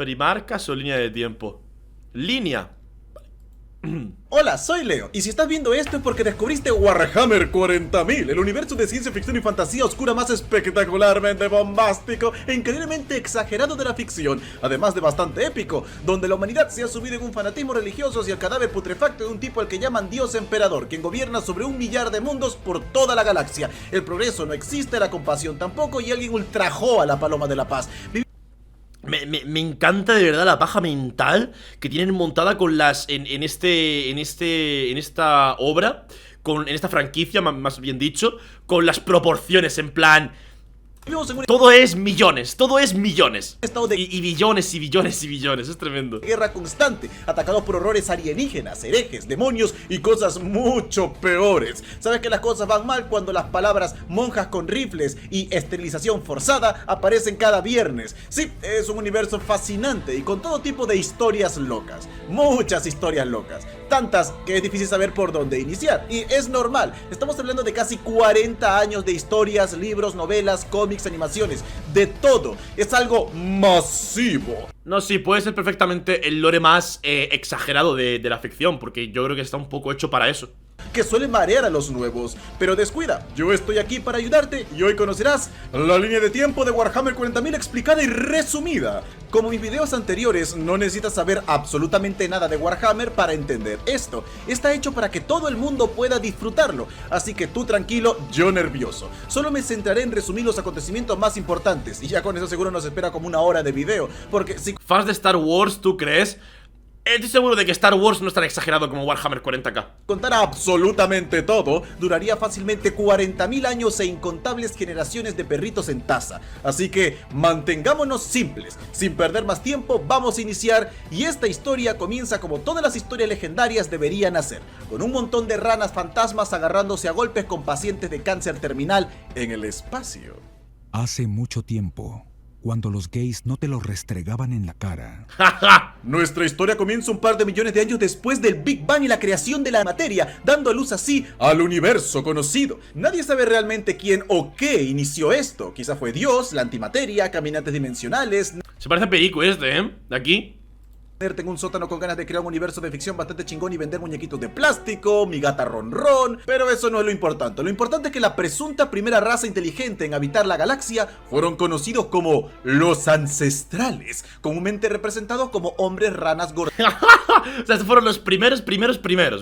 Perimarcas o línea de tiempo. Línea. Hola, soy Leo, y si estás viendo esto es porque descubriste Warhammer 40.000, el universo de ciencia ficción y fantasía oscura más espectacularmente bombástico e increíblemente exagerado de la ficción, además de bastante épico, donde la humanidad se ha subido en un fanatismo religioso hacia el cadáver putrefacto de un tipo al que llaman Dios Emperador, quien gobierna sobre 1 millar de mundos por toda la galaxia. El progreso no existe, la compasión tampoco, y alguien ultrajó a la Paloma de la Paz. Me encanta de verdad la paja mental que tienen montada con las en esta obra, en esta franquicia, más bien dicho, con las proporciones, en plan, todo es millones, todo es millones. Y billones y billones y billones, es tremendo. Guerra constante, atacados por horrores alienígenas, herejes, demonios y cosas mucho peores. Sabes que las cosas van mal cuando las palabras monjas con rifles y esterilización forzada aparecen cada viernes. Sí, es un universo fascinante y con todo tipo de historias locas. Muchas historias locas. Tantas que es difícil saber por dónde iniciar. Y es normal, estamos hablando de casi 40 años de historias, libros, novelas, cómics, animaciones, de todo. Es algo masivo. No, sí, puede ser perfectamente el lore más exagerado de la ficción, porque yo creo que está un poco hecho para eso. Que suele marear a los nuevos, pero descuida, yo estoy aquí para ayudarte y hoy conocerás la línea de tiempo de Warhammer 40.000 explicada y resumida. Como mis videos anteriores, no necesitas saber absolutamente nada de Warhammer para entender esto. Está hecho para que todo el mundo pueda disfrutarlo, así que tú tranquilo, yo nervioso. Solo me centraré en resumir los acontecimientos más importantes y ya con eso seguro nos espera como 1 hora de video, porque si... ¿Fans de Star Wars, tú crees? Estoy seguro de que Star Wars no es tan exagerado como Warhammer 40k. Contara absolutamente todo, duraría fácilmente 40.000 años e incontables generaciones de perritos en taza. Así que mantengámonos simples. Sin perder más tiempo, vamos a iniciar. Y esta historia comienza como todas las historias legendarias deberían hacer, con un montón de ranas fantasmas agarrándose a golpes con pacientes de cáncer terminal en el espacio. Hace mucho tiempo, cuando los gays no te lo restregaban en la cara. Nuestra historia comienza un par de millones de años después del Big Bang y la creación de la materia, dando a luz así al universo conocido. Nadie sabe realmente quién o qué inició esto. Quizá fue Dios, la antimateria, caminantes dimensionales. Se parece a Perico este, ¿eh? De aquí. Tengo un sótano con ganas de crear un universo de ficción bastante chingón y vender muñequitos de plástico, mi gata Ronron, pero eso no es lo importante. Lo importante es que la presunta primera raza inteligente en habitar la galaxia fueron conocidos como los ancestrales, comúnmente representados como hombres ranas gorditas. O sea, estos fueron los primeros,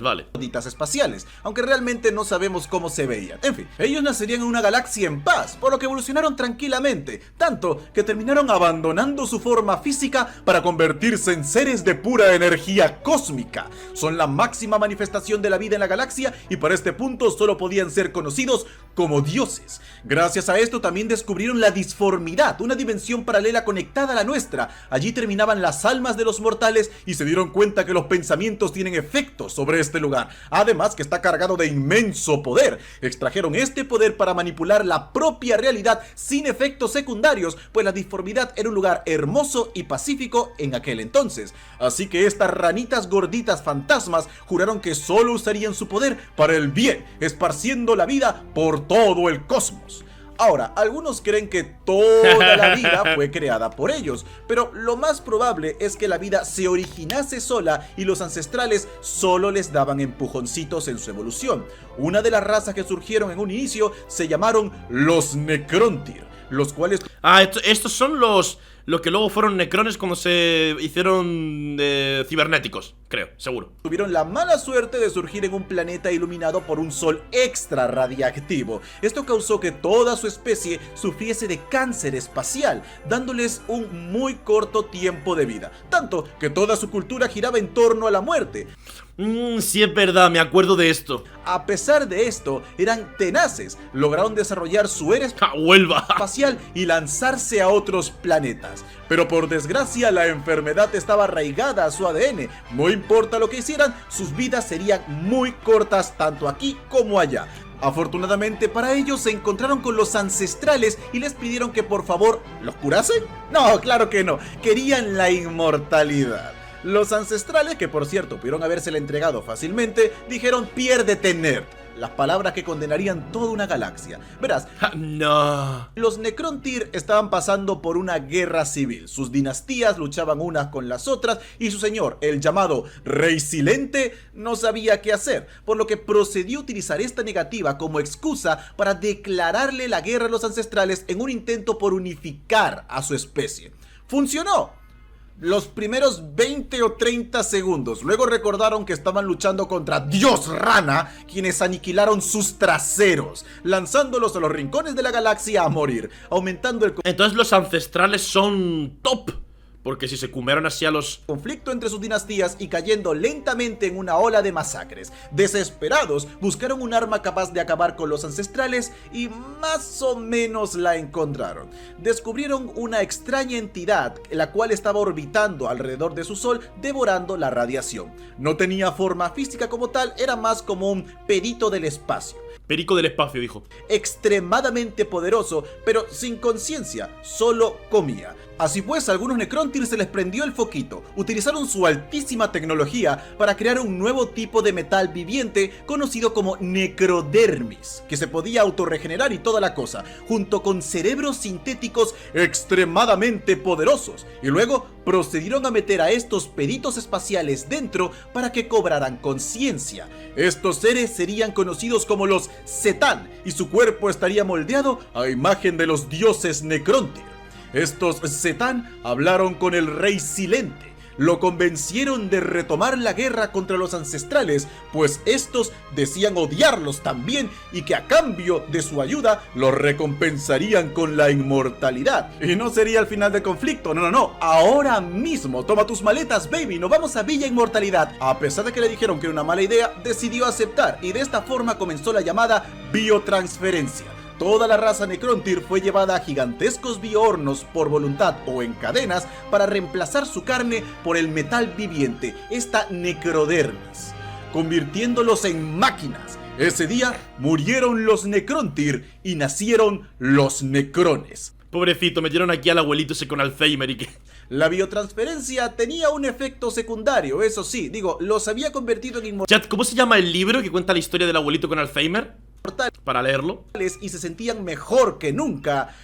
vale. Espaciales, aunque realmente no sabemos cómo se veían. En fin, ellos nacerían en una galaxia en paz, por lo que evolucionaron tranquilamente, tanto que terminaron abandonando su forma física para convertirse en seres de pura energía cósmica. Son la máxima manifestación de la vida en la galaxia y para este punto solo podían ser conocidos como dioses. Gracias a esto también descubrieron la disformidad, una dimensión paralela conectada a la nuestra. Allí terminaban las almas de los mortales y se dieron cuenta que los pensamientos tienen efectos sobre este lugar, además que está cargado de inmenso poder. Extrajeron este poder para manipular la propia realidad sin efectos secundarios, pues la disformidad era un lugar hermoso y pacífico en aquel entonces. Así que estas ranitas gorditas fantasmas juraron que solo usarían su poder para el bien, esparciendo la vida por todo el cosmos. Ahora, algunos creen que toda la vida fue creada por ellos, pero lo más probable es que la vida se originase sola y los ancestrales solo les daban empujoncitos en su evolución. Una de las razas que surgieron en un inicio se llamaron los Necrontyr, los cuales... estos son los que luego fueron necrones cuando se hicieron cibernéticos, creo, seguro. Tuvieron la mala suerte de surgir en un planeta iluminado por un sol extra radiactivo. Esto causó que toda su especie sufriese de cáncer espacial, dándoles un muy corto tiempo de vida, tanto que toda su cultura giraba en torno a la muerte. Sí, es verdad, me acuerdo de esto. A pesar de esto, eran tenaces, lograron desarrollar su era espacial y lanzarse a otros planetas. Pero por desgracia, la enfermedad estaba arraigada a su ADN. No importa lo que hicieran, sus vidas serían muy cortas tanto aquí como allá. Afortunadamente para ellos se encontraron con los ancestrales y les pidieron que por favor los curasen. No, claro que no, querían la inmortalidad. Los ancestrales, que por cierto pudieron habérsela entregado fácilmente, dijeron: piérdete, nerd. las palabras que condenarían toda una galaxia. Verás, No. los Necrontyr estaban pasando por una guerra civil. Sus dinastías luchaban unas con las otras y su señor, el llamado Rey Silente, no sabía qué hacer, por lo que procedió a utilizar esta negativa como excusa para declararle la guerra a los ancestrales en un intento por unificar a su especie. ¡Funcionó! Los primeros 20 o 30 segundos. Luego recordaron que estaban luchando contra Dios Rana, quienes aniquilaron sus traseros, lanzándolos a los rincones de la galaxia a morir, aumentando el Entonces los ancestrales son top. Porque si se comieron así a los... conflicto entre sus dinastías y cayendo lentamente en una ola de masacres. Desesperados, buscaron un arma capaz de acabar con los ancestrales y más o menos la encontraron. Descubrieron una extraña entidad, la cual estaba orbitando alrededor de su sol, devorando la radiación. No tenía forma física como tal, era más como un pedito del espacio. Perico del espacio, dijo. Extremadamente poderoso, pero sin conciencia, solo comía. Así pues, a algunos Necrontyr se les prendió el foquito. Utilizaron su altísima tecnología para crear un nuevo tipo de metal viviente conocido como necrodermis, que se podía autorregenerar y toda la cosa, junto con cerebros sintéticos extremadamente poderosos. Y luego procedieron a meter a estos peditos espaciales dentro para que cobraran conciencia. Estos seres serían conocidos como los Setán y su cuerpo estaría moldeado a imagen de los dioses Necrontyr. Estos Setán hablaron con el Rey Silente, lo convencieron de retomar la guerra contra los ancestrales, pues estos decían odiarlos también y que a cambio de su ayuda los recompensarían con la inmortalidad. Y no sería el final del conflicto, no, ahora mismo toma tus maletas, baby, nos vamos a Villa Inmortalidad. A pesar de que le dijeron que era una mala idea, decidió aceptar y de esta forma comenzó la llamada biotransferencia. Toda la raza Necrontyr fue llevada a gigantescos biohornos por voluntad o en cadenas para reemplazar su carne por el metal viviente, esta necrodermis, convirtiéndolos en máquinas. Ese día murieron los Necrontyr y nacieron los Necrones. Pobrecito, metieron aquí al abuelito ese con Alzheimer y que... La biotransferencia tenía un efecto secundario, eso sí, los había convertido en Chat, ¿cómo se llama el libro que cuenta la historia del abuelito con Alzheimer? Para leerlo. Y se sentían mejor que nunca,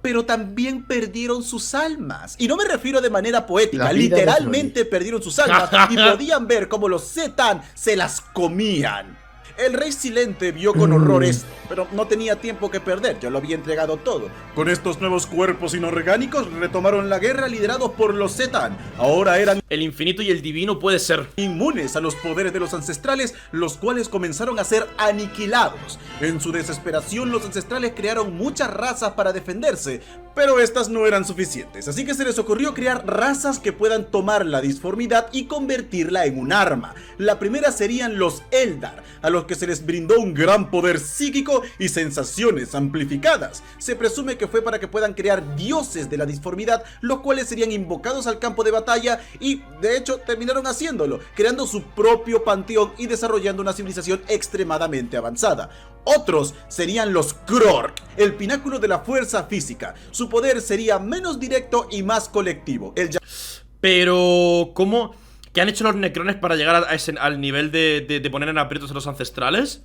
pero también perdieron sus almas. Y no me refiero de manera poética, literalmente perdieron sus almas y podían ver cómo los Setán se las comían. El Rey Silente vio con horror esto, pero no tenía tiempo que perder, ya lo había entregado todo. Con estos nuevos cuerpos inorgánicos retomaron la guerra liderados por los Setán. Ahora eran el infinito y el divino puede ser inmunes a los poderes de los ancestrales, los cuales comenzaron a ser aniquilados. En su desesperación, los ancestrales crearon muchas razas para defenderse, pero estas no eran suficientes, así que se les ocurrió crear razas que puedan tomar la disformidad y convertirla en un arma. La primera serían los Eldar, a los que se les brindó un gran poder psíquico y sensaciones amplificadas. Se presume que fue para que puedan crear dioses de la disformidad, los cuales serían invocados al campo de batalla y de hecho terminaron haciéndolo, creando su propio panteón y desarrollando una civilización extremadamente avanzada. Otros serían los Krork, el pináculo de la fuerza física. Su poder sería menos directo y más colectivo. Pero, ¿cómo? ¿Qué han hecho los Necrones para llegar al nivel de poner en aprietos a los ancestrales?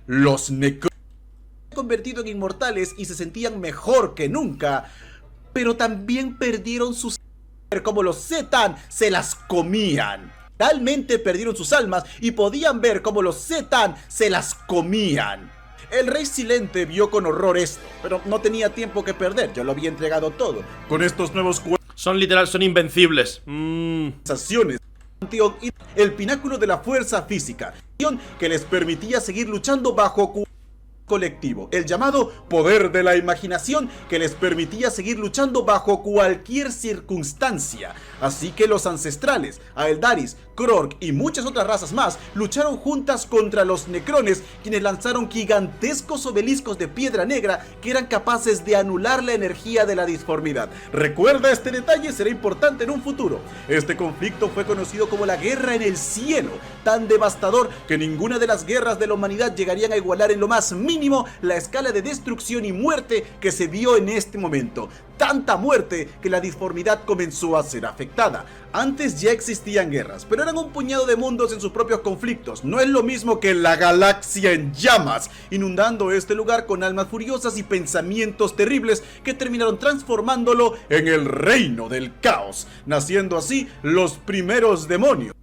Los Necrones convertido en inmortales y se sentían mejor que nunca, pero también perdieron sus... como los Setán se las comían. Realmente perdieron sus almas y podían ver cómo los Setán se las comían. El Rey Silente vio con horror esto, pero no tenía tiempo que perder, ya lo había entregado todo. Con estos nuevos son invencibles. Sensaciones, el pináculo de la fuerza física, que les permitía seguir luchando bajo colectivo, el llamado poder de la imaginación, que les permitía seguir luchando bajo cualquier circunstancia. Así que los ancestrales, Aeldaris, Krork y muchas otras razas más lucharon juntas contra los Necrones, quienes lanzaron gigantescos obeliscos de piedra negra que eran capaces de anular la energía de la disformidad. Recuerda este detalle, será importante en un futuro. Este conflicto fue conocido como la Guerra en el Cielo, tan devastador que ninguna de las guerras de la humanidad llegarían a igualar en lo más mínimo la escala de destrucción y muerte que se vio en este momento. tanta muerte que la disformidad comenzó a ser afectada. Antes ya existían guerras, pero eran un puñado de mundos en sus propios conflictos. No es lo mismo que la galaxia en llamas, inundando este lugar con almas furiosas y pensamientos terribles que terminaron transformándolo en el reino del caos, naciendo así los primeros demonios.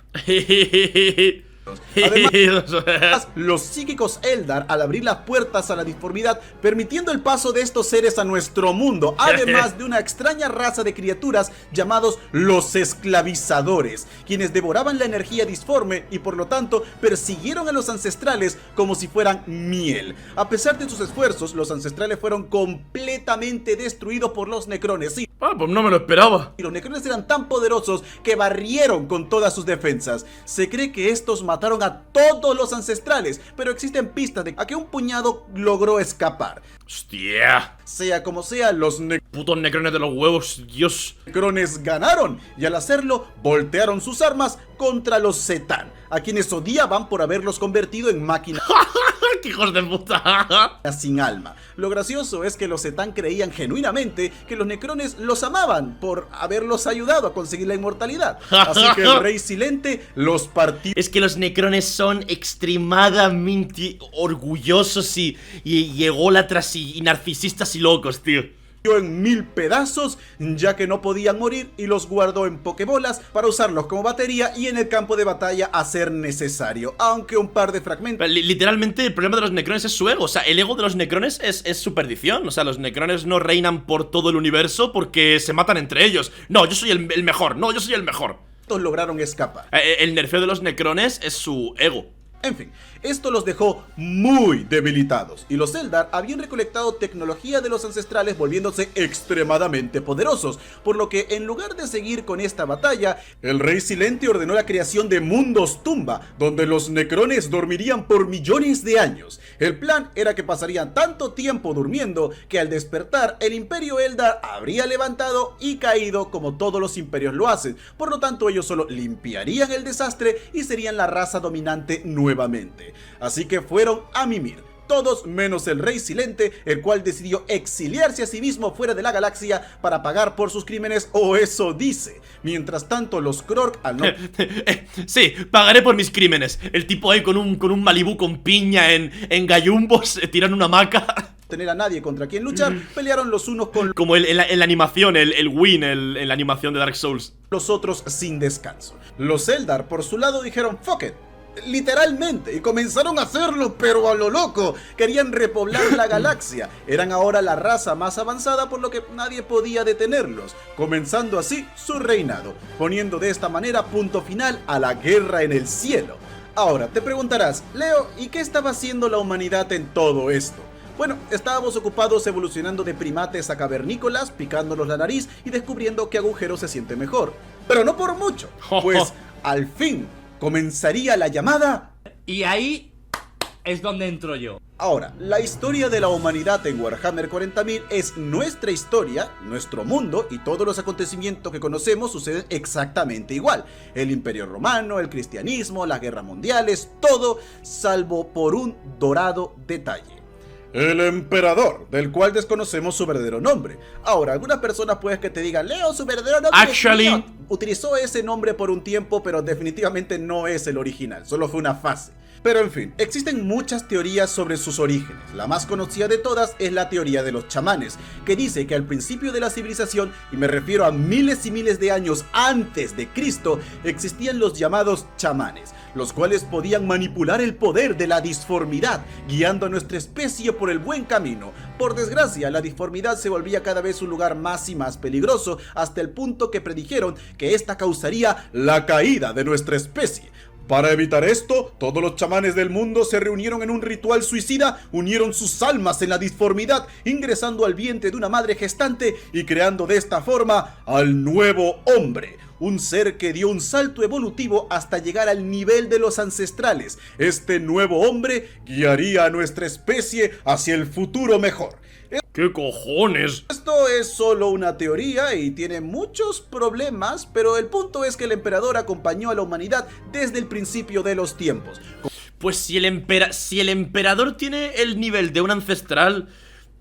Además, los psíquicos Eldar, al abrir las puertas a la disformidad, permitiendo el paso de estos seres a nuestro mundo, además de una extraña raza de criaturas llamados los esclavizadores, quienes devoraban la energía disforme y por lo tanto persiguieron a los ancestrales como si fueran miel. A pesar de sus esfuerzos, los ancestrales fueron completamente destruidos por los necrones. Sí, pues no me lo esperaba. y los necrones eran tan poderosos que barrieron con todas sus defensas. Se cree que estos mataron a todos los ancestrales, pero existen pistas de que un puñado logró escapar. Hostia. Sea como sea, los Putos necrones de los huevos, Dios. necrones ganaron y al hacerlo voltearon sus armas contra los Zetán, a quienes odiaban por haberlos convertido en máquinas ¡Qué hijos de puta! sin alma. Lo gracioso es que los Zetán creían genuinamente que los necrones los amaban por haberlos ayudado a conseguir la inmortalidad. Así que el rey Silente los partió Es que los necrones son extremadamente orgullosos y ególatras y narcisistas y locos, tío. en 1000 pedazos, ya que no podían morir, y los guardó en pokebolas para usarlos como batería y en el campo de batalla a ser necesario, aunque un par de fragmentos Literalmente el problema de los necrones es su ego. O sea, el ego de los necrones es su perdición. O sea, los necrones no reinan por todo el universo porque se matan entre ellos. No, yo soy el mejor. No, yo soy el mejor. lograron escapar. El nerfeo de los necrones es su ego. En fin, esto los dejó muy debilitados, y los Eldar habían recolectado tecnología de los ancestrales volviéndose extremadamente poderosos, por lo que en lugar de seguir con esta batalla, el rey Silente ordenó la creación de mundos tumba, donde los necrones dormirían por millones de años. El plan era que pasarían tanto tiempo durmiendo que al despertar el imperio Eldar habría levantado y caído como todos los imperios lo hacen, por lo tanto ellos solo limpiarían el desastre y serían la raza dominante nuevamente. Así que fueron a mimir, todos menos el rey Silente, el cual decidió exiliarse a sí mismo fuera de la galaxia para pagar por sus crímenes, o eso dice. Mientras tanto los Krork al no Sí, pagaré por mis crímenes. El tipo ahí con un Malibú con piña en gallumbos, tirando una hamaca. tener a nadie contra quien luchar, pelearon los unos con Como en la animación, el Win, en la animación de Dark Souls. los otros sin descanso. Los Eldar por su lado dijeron fuck it, literalmente, y comenzaron a hacerlo, pero a lo loco. Querían repoblar la galaxia. Eran ahora la raza más avanzada, por lo que nadie podía detenerlos, comenzando así su reinado, poniendo de esta manera punto final a la guerra en el cielo. Ahora te preguntarás, Leo, ¿y qué estaba haciendo la humanidad en todo esto? Bueno, estábamos ocupados evolucionando de primates a cavernícolas, picándonos la nariz y descubriendo que agujero se siente mejor. Pero no por mucho, pues al fin comenzaría la llamada. Y ahí es donde entro yo. Ahora, la historia de la humanidad en Warhammer 40.000 es nuestra historia, nuestro mundo, y todos los acontecimientos que conocemos suceden exactamente igual. El Imperio Romano, el cristianismo, las guerras mundiales, todo salvo por un dorado detalle: el emperador, del cual desconocemos su verdadero nombre. Ahora, algunas personas pueden que te digan, Leo, su verdadero nombre Actually, utilizó ese nombre por un tiempo, pero definitivamente no es el original, solo fue una fase. Pero en fin, existen muchas teorías sobre sus orígenes. La más conocida de todas es la teoría de los chamanes, que dice que al principio de la civilización, y me refiero a miles y miles de años antes de Cristo, existían los llamados chamanes, los cuales podían manipular el poder de la disformidad, guiando a nuestra especie por el buen camino. Por desgracia, la disformidad se volvía cada vez un lugar más y más peligroso, hasta el punto que predijeron que esta causaría la caída de nuestra especie. Para evitar esto, todos los chamanes del mundo se reunieron en un ritual suicida, unieron sus almas en la disformidad, ingresando al vientre de una madre gestante y creando de esta forma al nuevo hombre. Un ser que dio un salto evolutivo hasta llegar al nivel de los ancestrales. Este nuevo hombre guiaría a nuestra especie hacia el futuro mejor. ¿Qué cojones? Esto es solo una teoría y tiene muchos problemas, pero el punto es que el emperador acompañó a la humanidad desde el principio de los tiempos. Pues si el emperador tiene el nivel de un ancestral,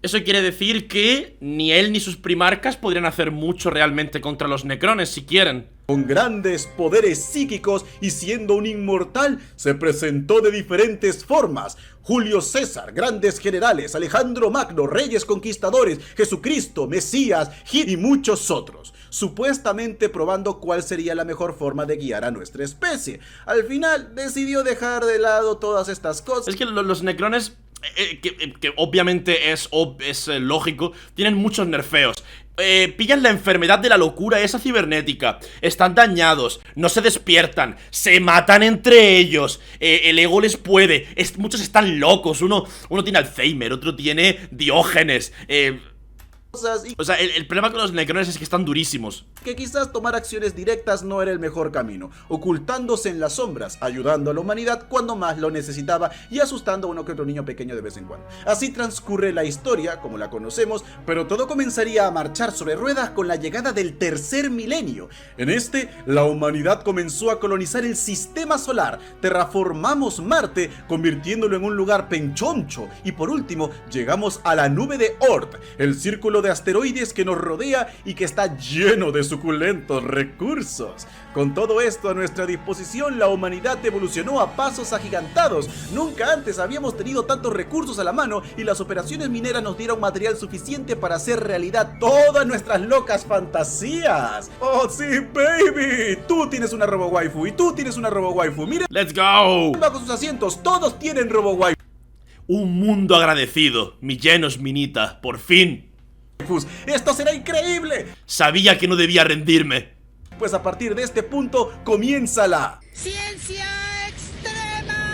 Eso quiere decir que ni él ni sus primarcas podrían hacer mucho realmente contra los necrones si quieren. Con grandes poderes psíquicos y siendo un inmortal, se presentó de diferentes formas. Julio César, grandes generales, Alejandro Magno, reyes conquistadores, Jesucristo, Mesías, y muchos otros, supuestamente probando cuál sería la mejor forma de guiar a nuestra especie. Al final decidió dejar de lado todas estas cosas. Es que los necrones, que obviamente es lógico, tienen muchos nerfeos. Pillan la enfermedad de la locura esa cibernética, están dañados, no se despiertan, se matan entre ellos, el ego les puede, muchos están locos, uno tiene Alzheimer, otro tiene Diógenes, o sea, el problema con los necrones es que están durísimos. Que quizás tomar acciones directas no era el mejor camino, ocultándose en las sombras, ayudando a la humanidad cuando más lo necesitaba y asustando a uno que otro niño pequeño de vez en cuando. Así transcurre la historia, como la conocemos, pero todo comenzaría a marchar sobre ruedas con la llegada del tercer milenio. En este, la humanidad comenzó a colonizar el sistema solar, terraformamos Marte, convirtiéndolo en un lugar penchoncho, y por último, llegamos a la nube de Oort, el círculo de asteroides que nos rodea y que está lleno de suculentos recursos. Con todo esto a nuestra disposición, la humanidad evolucionó a pasos agigantados. Nunca antes habíamos tenido tantos recursos a la mano y las operaciones mineras nos dieron material suficiente para hacer realidad todas nuestras locas fantasías. ¡Oh, sí, baby! Tú tienes una robo waifu y tú tienes una robo waifu. ¡Miren! ¡Let's go! Bajo sus asientos, todos tienen robo waifu. Un mundo agradecido, mi llenos minita, por fin. ¡Esto será increíble! Sabía que no debía rendirme. Pues a partir de este punto comienza la ¡Ciencia extrema!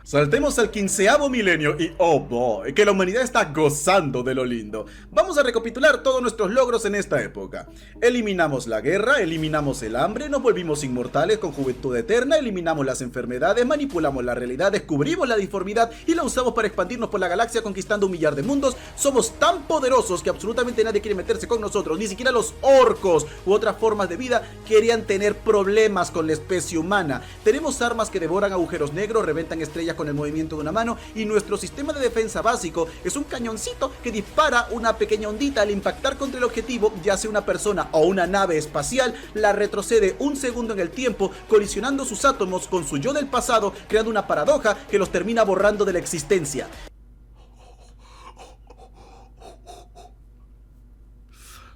Saltemos al 15º milenio y oh boy, que la humanidad está gozando de lo lindo. Vamos a recapitular todos nuestros logros en esta época. Eliminamos la guerra, eliminamos el hambre, nos volvimos inmortales con juventud eterna, eliminamos las enfermedades, manipulamos la realidad, descubrimos la disformidad y la usamos para expandirnos por la galaxia conquistando 1 millar de mundos. Somos tan poderosos que absolutamente nadie quiere meterse con nosotros, ni siquiera los orcos u otras formas de vida querían tener problemas con la especie humana. Tenemos armas que devoran agujeros negros, reventan estrellas con el movimiento de una mano y nuestro sistema de defensa básico es un cañoncito que dispara una pequeña ondita al impactar contra el objetivo, ya sea una persona o una nave espacial, la retrocede 1 segundo en el tiempo, colisionando sus átomos con su yo del pasado, creando una paradoja que los termina borrando de la existencia.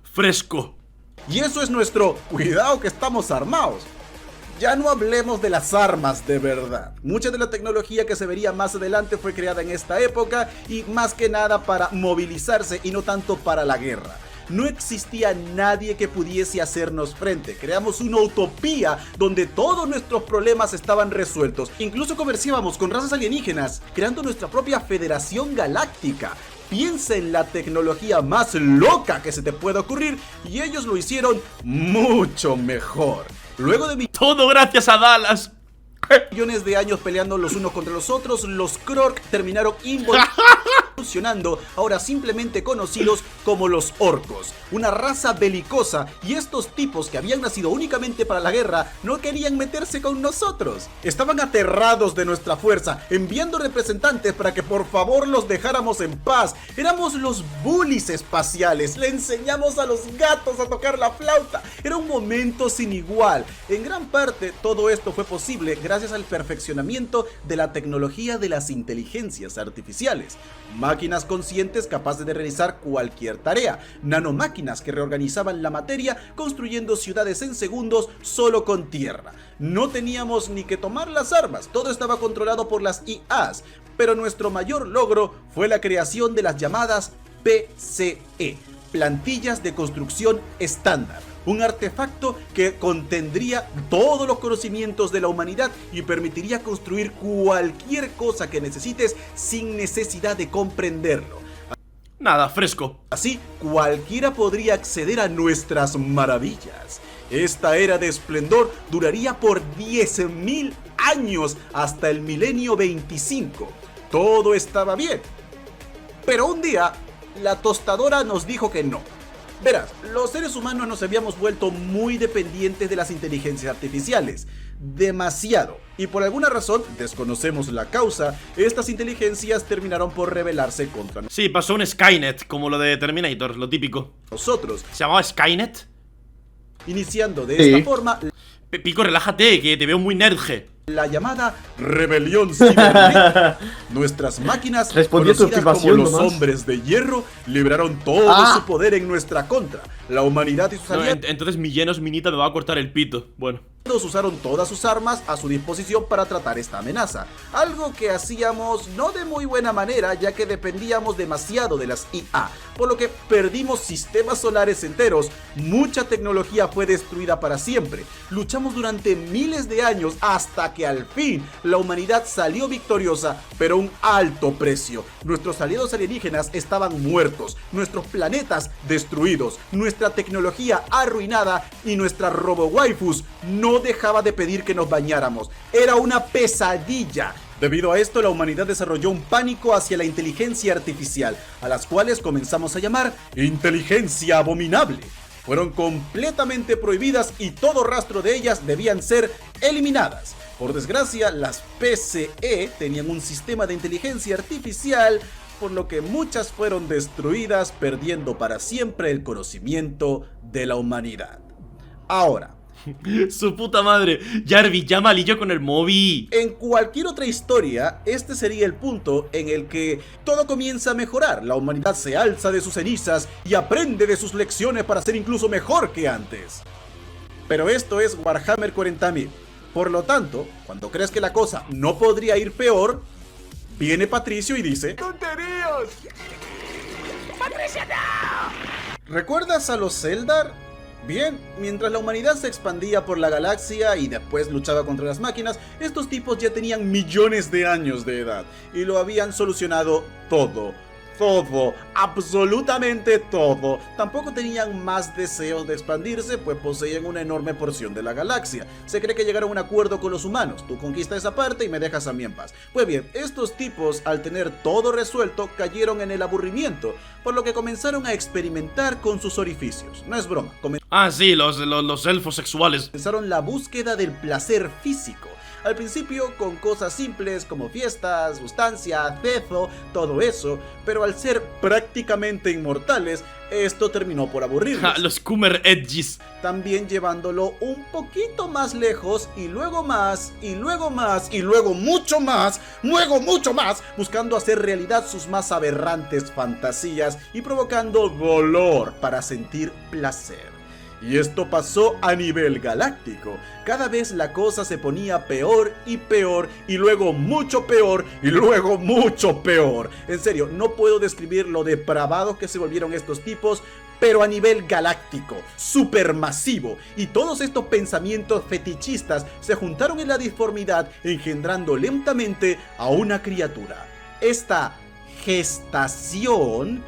Fresco. Y eso es nuestro cuidado que estamos armados. Ya no hablemos de las armas de verdad. Mucha de la tecnología que se vería más adelante fue creada en esta época y más que nada para movilizarse y no tanto para la guerra. No existía nadie que pudiese hacernos frente. Creamos una utopía donde todos nuestros problemas estaban resueltos. Incluso comerciábamos con razas alienígenas, creando nuestra propia Federación Galáctica. Piensa en la tecnología más loca que se te pueda ocurrir y ellos lo hicieron mucho mejor. Luego de Todo gracias a Dallas. millones de años peleando los unos contra los otros, los Krork terminaron involucionando, ahora simplemente conocidos como los orcos, una raza belicosa, y estos tipos que habían nacido únicamente para la guerra no querían meterse con nosotros. Estaban aterrados de nuestra fuerza, enviando representantes para que por favor los dejáramos en paz. Éramos los bullies espaciales, le enseñamos a los gatos a tocar la flauta. Era un momento sin igual. En gran parte todo esto fue posible gracias al perfeccionamiento de la tecnología de las inteligencias artificiales. Máquinas conscientes capaces de realizar cualquier tarea, nanomáquinas que reorganizaban la materia construyendo ciudades en segundos solo con tierra. No teníamos ni que tomar las armas, todo estaba controlado por las IAs, pero nuestro mayor logro fue la creación de las llamadas PCE, plantillas de construcción estándar. Un artefacto que contendría todos los conocimientos de la humanidad y permitiría construir cualquier cosa que necesites sin necesidad de comprenderlo. Nada, fresco. Así, cualquiera podría acceder a nuestras maravillas. Esta era de esplendor duraría por 10.000 años hasta el milenio 25. Todo estaba bien. Pero un día, la tostadora nos dijo que no. Verás, los seres humanos nos habíamos vuelto muy dependientes de las inteligencias artificiales. Demasiado. Y por alguna razón, desconocemos la causa, estas inteligencias terminaron por rebelarse contra Sí, pasó un Skynet, como lo de Terminator, lo típico. nosotros, ¿Se llamaba Skynet? iniciando de esta forma Pico, relájate, que te veo muy nerdge. la llamada rebelión cibernética. Nuestras máquinas, Respondió tu conocidas como afirmación los nomás. hombres de hierro, libraron todo su poder en nuestra contra. La humanidad y sus No, aliados entonces mi lleno minita me va a cortar el pito. Bueno. usaron todas sus armas a su disposición para tratar esta amenaza, algo que hacíamos no de muy buena manera, ya que dependíamos demasiado de las IA, por lo que perdimos sistemas solares enteros, mucha tecnología fue destruida para siempre, luchamos durante miles de años hasta que al fin la humanidad salió victoriosa, pero a un alto precio. Nuestros aliados alienígenas estaban muertos, nuestros planetas destruidos, nuestra tecnología arruinada y nuestra robo-waifus no dejaba de pedir que nos bañáramos. Era una pesadilla. Debido a esto, la humanidad desarrolló un pánico hacia la inteligencia artificial, a las cuales comenzamos a llamar inteligencia abominable. Fueron completamente prohibidas y todo rastro de ellas debían ser eliminadas. Por desgracia, las PCE tenían un sistema de inteligencia artificial, por lo que muchas fueron destruidas, perdiendo para siempre el conocimiento de la humanidad. Ahora, Su puta madre. Jarvis, llama a Lillo con el móvil. en cualquier otra historia, este sería el punto en el que todo comienza a mejorar. La humanidad se alza de sus cenizas y aprende de sus lecciones para ser incluso mejor que antes. Pero esto es Warhammer 40.000. Por lo tanto, cuando crees que la cosa no podría ir peor, viene Patricio y dice: ¡tonterías! ¡Patricio, no! ¿Recuerdas a los Eldar? Bien, mientras la humanidad se expandía por la galaxia y después luchaba contra las máquinas, estos tipos ya tenían millones de años de edad y lo habían solucionado todo. Todo, absolutamente todo. Tampoco tenían más deseos de expandirse, pues poseían una enorme porción de la galaxia. Se cree que llegaron a un acuerdo con los humanos: tú conquista esa parte y me dejas a mí en paz. Pues bien, estos tipos, al tener todo resuelto, cayeron en el aburrimiento, por lo que comenzaron a experimentar con sus orificios. No es broma, Ah, sí, los elfos sexuales. comenzaron la búsqueda del placer físico. Al principio con cosas simples como fiestas, sustancia, cezo, todo eso, pero al ser prácticamente inmortales, esto terminó por aburrirlos. Ja, los Coomer Edges. También llevándolo un poquito más lejos y luego más, y luego más, y luego mucho más, buscando hacer realidad sus más aberrantes fantasías y provocando dolor para sentir placer. Y esto pasó a nivel galáctico. Cada vez la cosa se ponía peor y peor, y luego mucho peor, y luego mucho peor. En serio, no puedo describir lo depravados que se volvieron estos tipos, pero a nivel galáctico, supermasivo. Y todos estos pensamientos fetichistas se juntaron en la disformidad, engendrando lentamente a una criatura. Esta gestación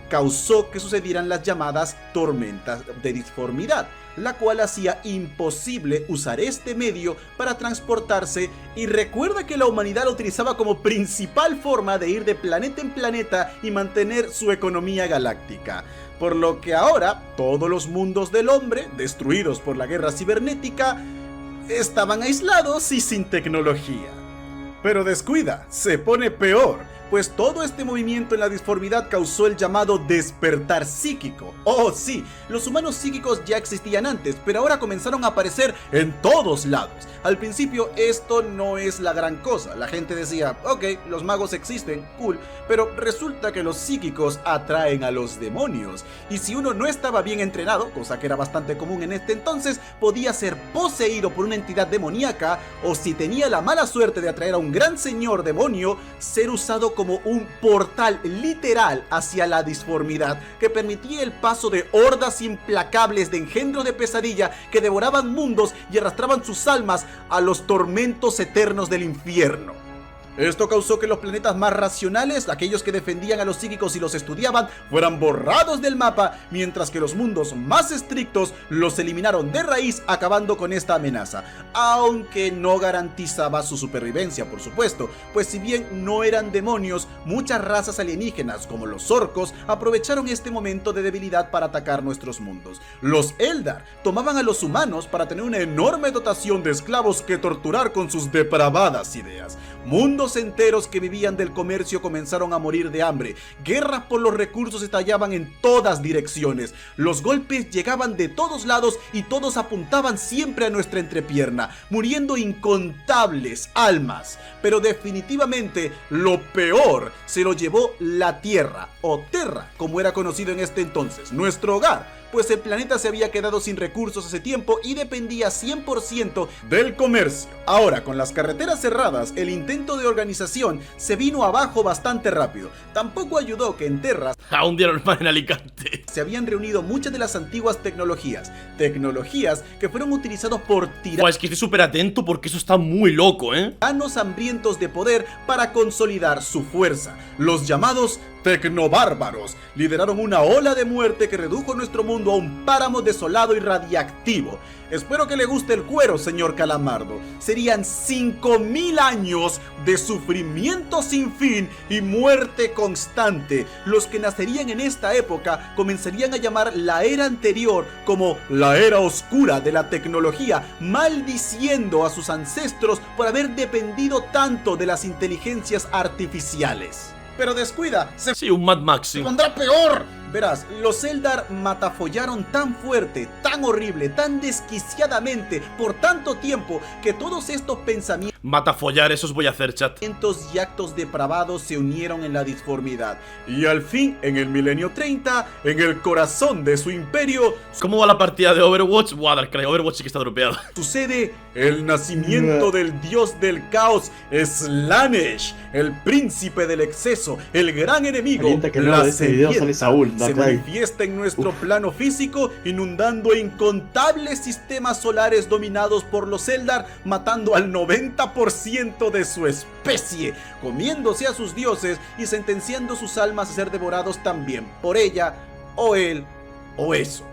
causó que sucedieran las llamadas tormentas de disformidad, la cual hacía imposible usar este medio para transportarse, y recuerda que la humanidad lo utilizaba como principal forma de ir de planeta en planeta y mantener su economía galáctica. Por lo que ahora, todos los mundos del hombre, destruidos por la guerra cibernética, estaban aislados y sin tecnología. Pero descuida, se pone peor, pues todo este movimiento en la disformidad causó el llamado despertar psíquico. Oh sí, los humanos psíquicos ya existían antes, pero ahora comenzaron a aparecer en todos lados. Al principio esto no es la gran cosa, la gente decía: ok, los magos existen, cool, pero resulta que los psíquicos atraen a los demonios, y si uno no estaba bien entrenado, cosa que era bastante común en este entonces, podía ser poseído por una entidad demoníaca, o si tenía la mala suerte de atraer a un gran señor demonio, ser usado como un portal literal hacia la disformidad, que permitía el paso de hordas implacables de engendros de pesadilla que devoraban mundos y arrastraban sus almas a los tormentos eternos del infierno. Esto causó que los planetas más racionales, aquellos que defendían a los psíquicos y los estudiaban, fueran borrados del mapa, mientras que los mundos más estrictos los eliminaron de raíz, acabando con esta amenaza. Aunque no garantizaba su supervivencia, por supuesto, pues si bien no eran demonios, muchas razas alienígenas, como los orcos, aprovecharon este momento de debilidad para atacar nuestros mundos. Los Eldar tomaban a los humanos para tener una enorme dotación de esclavos que torturar con sus depravadas ideas. Mundos enteros que vivían del comercio comenzaron a morir de hambre. Guerras por los recursos estallaban en todas direcciones. Los golpes llegaban de todos lados y todos apuntaban siempre a nuestra entrepierna, muriendo incontables almas. Pero definitivamente lo peor se lo llevó la Tierra, o Terra, como era conocido en este entonces, nuestro hogar, pues el planeta se había quedado sin recursos hace tiempo y dependía 100% del comercio. Ahora, con las carreteras cerradas, el intento de organización se vino abajo bastante rápido. Tampoco ayudó que en Terra A un día normal en Alicante. se habían reunido muchas de las antiguas tecnologías que fueron utilizadas por Buah, es que estoy súper atento porque eso está muy loco, tiranos hambrientos de poder para consolidar su fuerza. Los llamados tecnobárbaros lideraron una ola de muerte que redujo nuestro mundo a un páramo desolado y radiactivo. Espero que le guste el cuero, señor Calamardo. Serían 5000 años de sufrimiento sin fin y muerte constante. Los que nacerían en esta época comenzarían a llamar la era anterior como la era oscura de la tecnología, maldiciendo a sus ancestros por haber dependido tanto de las inteligencias artificiales. Pero descuida, se Sí, un Mad Max, sí. pondrá peor. Verás, los Eldar matafollaron tan fuerte, tan horrible, tan desquiciadamente por tanto tiempo que todos estos pensamientos Mata follar, eso os voy a hacer, chat. y actos depravados se unieron en la disformidad. Y al fin, en el milenio 30, en el corazón de su imperio, ¿Cómo va la partida de Overwatch? Buah, Darkrai, Overwatch sí que está dropeado. sucede el nacimiento del dios del caos, Slaanesh, el príncipe del exceso, el gran enemigo, Calienta que luego la de este video sale serpiente. Saúl, Se Darkrai. manifiesta en nuestro plano físico, inundando incontables sistemas solares dominados por los Eldar, matando al 90% de su especie, comiéndose a sus dioses y sentenciando sus almas a ser devorados también por ella, o él, o eso.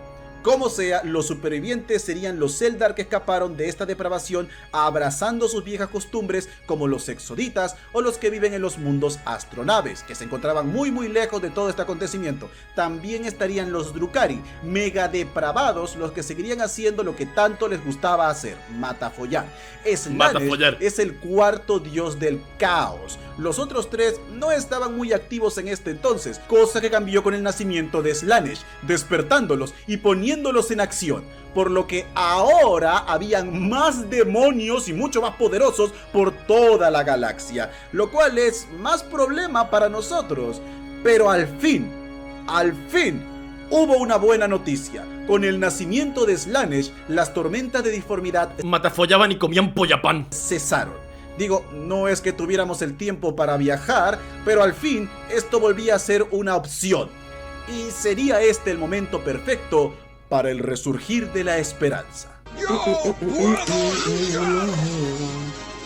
Como sea, los supervivientes serían los Eldar que escaparon de esta depravación abrazando sus viejas costumbres, como los exoditas o los que viven en los mundos astronaves, que se encontraban muy lejos de todo este acontecimiento. También estarían los Drukhari, mega depravados, los que seguirían haciendo lo que tanto les gustaba hacer, matafollar. Slaanesh Matafollar. es el cuarto dios del caos. Los otros tres no estaban muy activos en este entonces, cosa que cambió con el nacimiento de Slaanesh, despertándolos y poniéndolos en acción, por lo que ahora habían más demonios y mucho más poderosos por toda la galaxia, lo cual es más problema para nosotros. Pero al fin, hubo una buena noticia. Con el nacimiento de Slaanesh, las tormentas de disformidad Matafollaban y comían pollapán. cesaron. Digo, no es que tuviéramos el tiempo para viajar, pero al fin esto volvía a ser una opción. Y sería este el momento perfecto para el resurgir de la esperanza.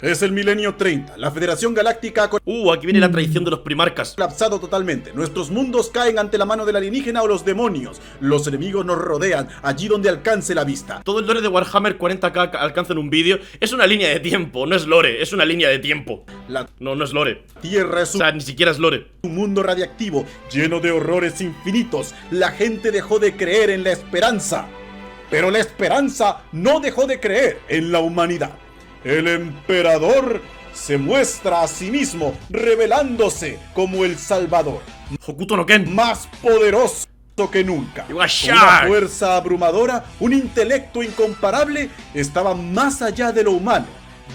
Es el milenio 30. La Federación Galáctica ha Aquí viene la traición de los primarcas. colapsado totalmente. Nuestros mundos caen ante la mano del alienígena o los demonios. Los enemigos nos rodean allí donde alcance la vista. Todo el lore de Warhammer 40k que alcanza en un vídeo es una línea de tiempo, no es lore, es una línea de tiempo. La No, no es lore. Tierra es O sea, ni siquiera es lore. un mundo radiactivo, lleno de horrores infinitos. La gente dejó de creer en la esperanza. Pero la esperanza no dejó de creer en la humanidad. El emperador se muestra a sí mismo, revelándose como el Salvador, Hokuto no Ken. más poderoso que nunca. You are Una shark. fuerza abrumadora, un intelecto incomparable, estaba más allá de lo humano.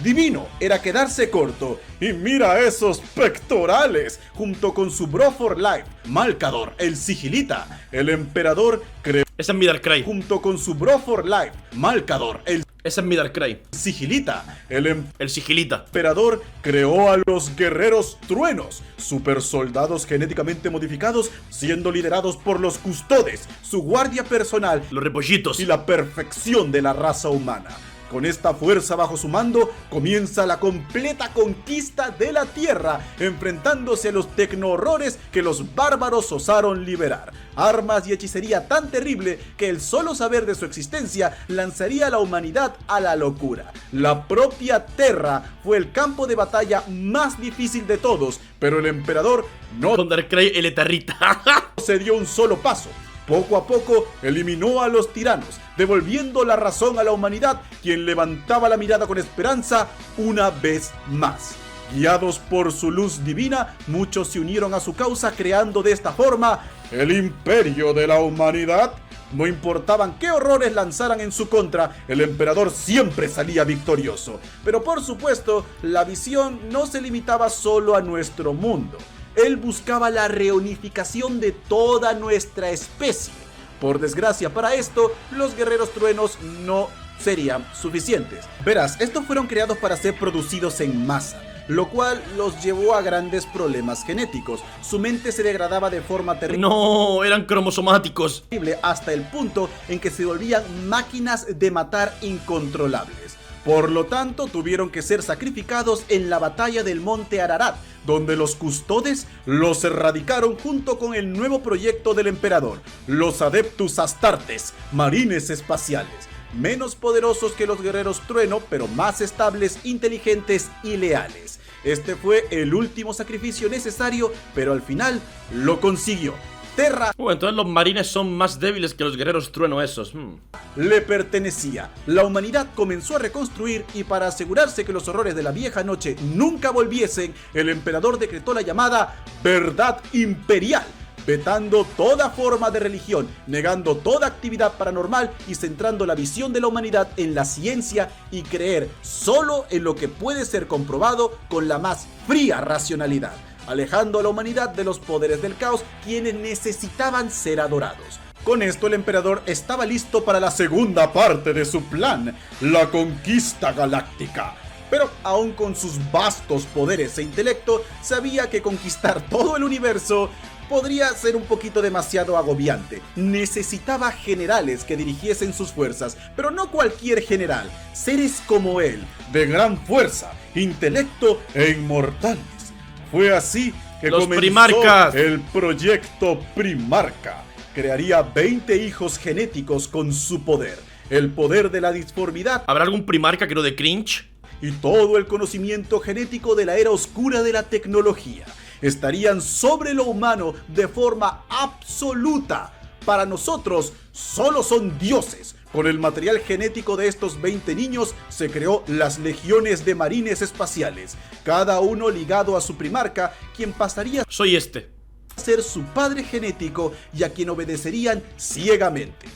Divino era quedarse corto. Y mira esos pectorales, junto con su bro for life, Malcador, el sigilita. El emperador creó Ese es mi Darkrai. junto con su bro for life, Malcador, el Ese es mi Darkrai. sigilita. El El sigilita. emperador creó a los guerreros truenos, super soldados genéticamente modificados, siendo liderados por los custodes, su guardia personal Los repollitos. y la perfección de la raza humana. Con esta fuerza bajo su mando, comienza la completa conquista de la Tierra, enfrentándose a los tecno-horrores que los bárbaros osaron liberar. Armas y hechicería tan terrible que el solo saber de su existencia lanzaría a la humanidad a la locura. La propia Terra fue el campo de batalla más difícil de todos, pero el emperador no Thundercray el Eterrita. se dio un solo paso. Poco a poco eliminó a los tiranos, devolviendo la razón a la humanidad, quien levantaba la mirada con esperanza una vez más. Guiados por su luz divina, muchos se unieron a su causa, creando de esta forma el imperio de la humanidad. No importaban qué horrores lanzaran en su contra, el emperador siempre salía victorioso. Pero por supuesto, la visión no se limitaba solo a nuestro mundo. Él buscaba la reunificación de toda nuestra especie. Por desgracia para esto, los guerreros truenos no serían suficientes. Verás, estos fueron creados para ser producidos en masa, lo cual los llevó a grandes problemas genéticos. Su mente se degradaba de forma terrible. No, eran cromosomáticos. Hasta el punto en que se volvían máquinas de matar incontrolables. Por lo tanto, tuvieron que ser sacrificados en la batalla del Monte Ararat, donde los custodes los erradicaron junto con el nuevo proyecto del emperador, los Adeptus Astartes, marines espaciales, menos poderosos que los guerreros trueno, pero más estables, inteligentes y leales. Este fue el último sacrificio necesario, pero al final lo consiguió. Terra Entonces los marines son más débiles que los guerreros trueno esos. le pertenecía. La humanidad comenzó a reconstruir y para asegurarse que los horrores de la vieja noche nunca volviesen, el emperador decretó la llamada Verdad Imperial, vetando toda forma de religión, negando toda actividad paranormal y centrando la visión de la humanidad en la ciencia y creer solo en lo que puede ser comprobado con la más fría racionalidad, alejando a la humanidad de los poderes del caos, quienes necesitaban ser adorados. Con esto el emperador estaba listo para la segunda parte de su plan, la conquista galáctica. Pero aún con sus vastos poderes e intelecto, sabía que conquistar todo el universo podría ser un poquito demasiado agobiante. Necesitaba generales que dirigiesen sus fuerzas, pero no cualquier general, seres como él, de gran fuerza, intelecto e inmortales. Fue así que Los comenzó Primarcas. el proyecto Primarca. Crearía 20 hijos genéticos con su poder, el poder de la disformidad ¿Habrá algún primarca que no de cringe? y todo el conocimiento genético de la era oscura de la tecnología. Estarían sobre lo humano de forma absoluta. Para nosotros, solo son dioses. Con el material genético de estos 20 niños se creó las legiones de marines espaciales, cada uno ligado a su primarca, quien pasaría Soy este. a ser su padre genético y a quien obedecerían ciegamente.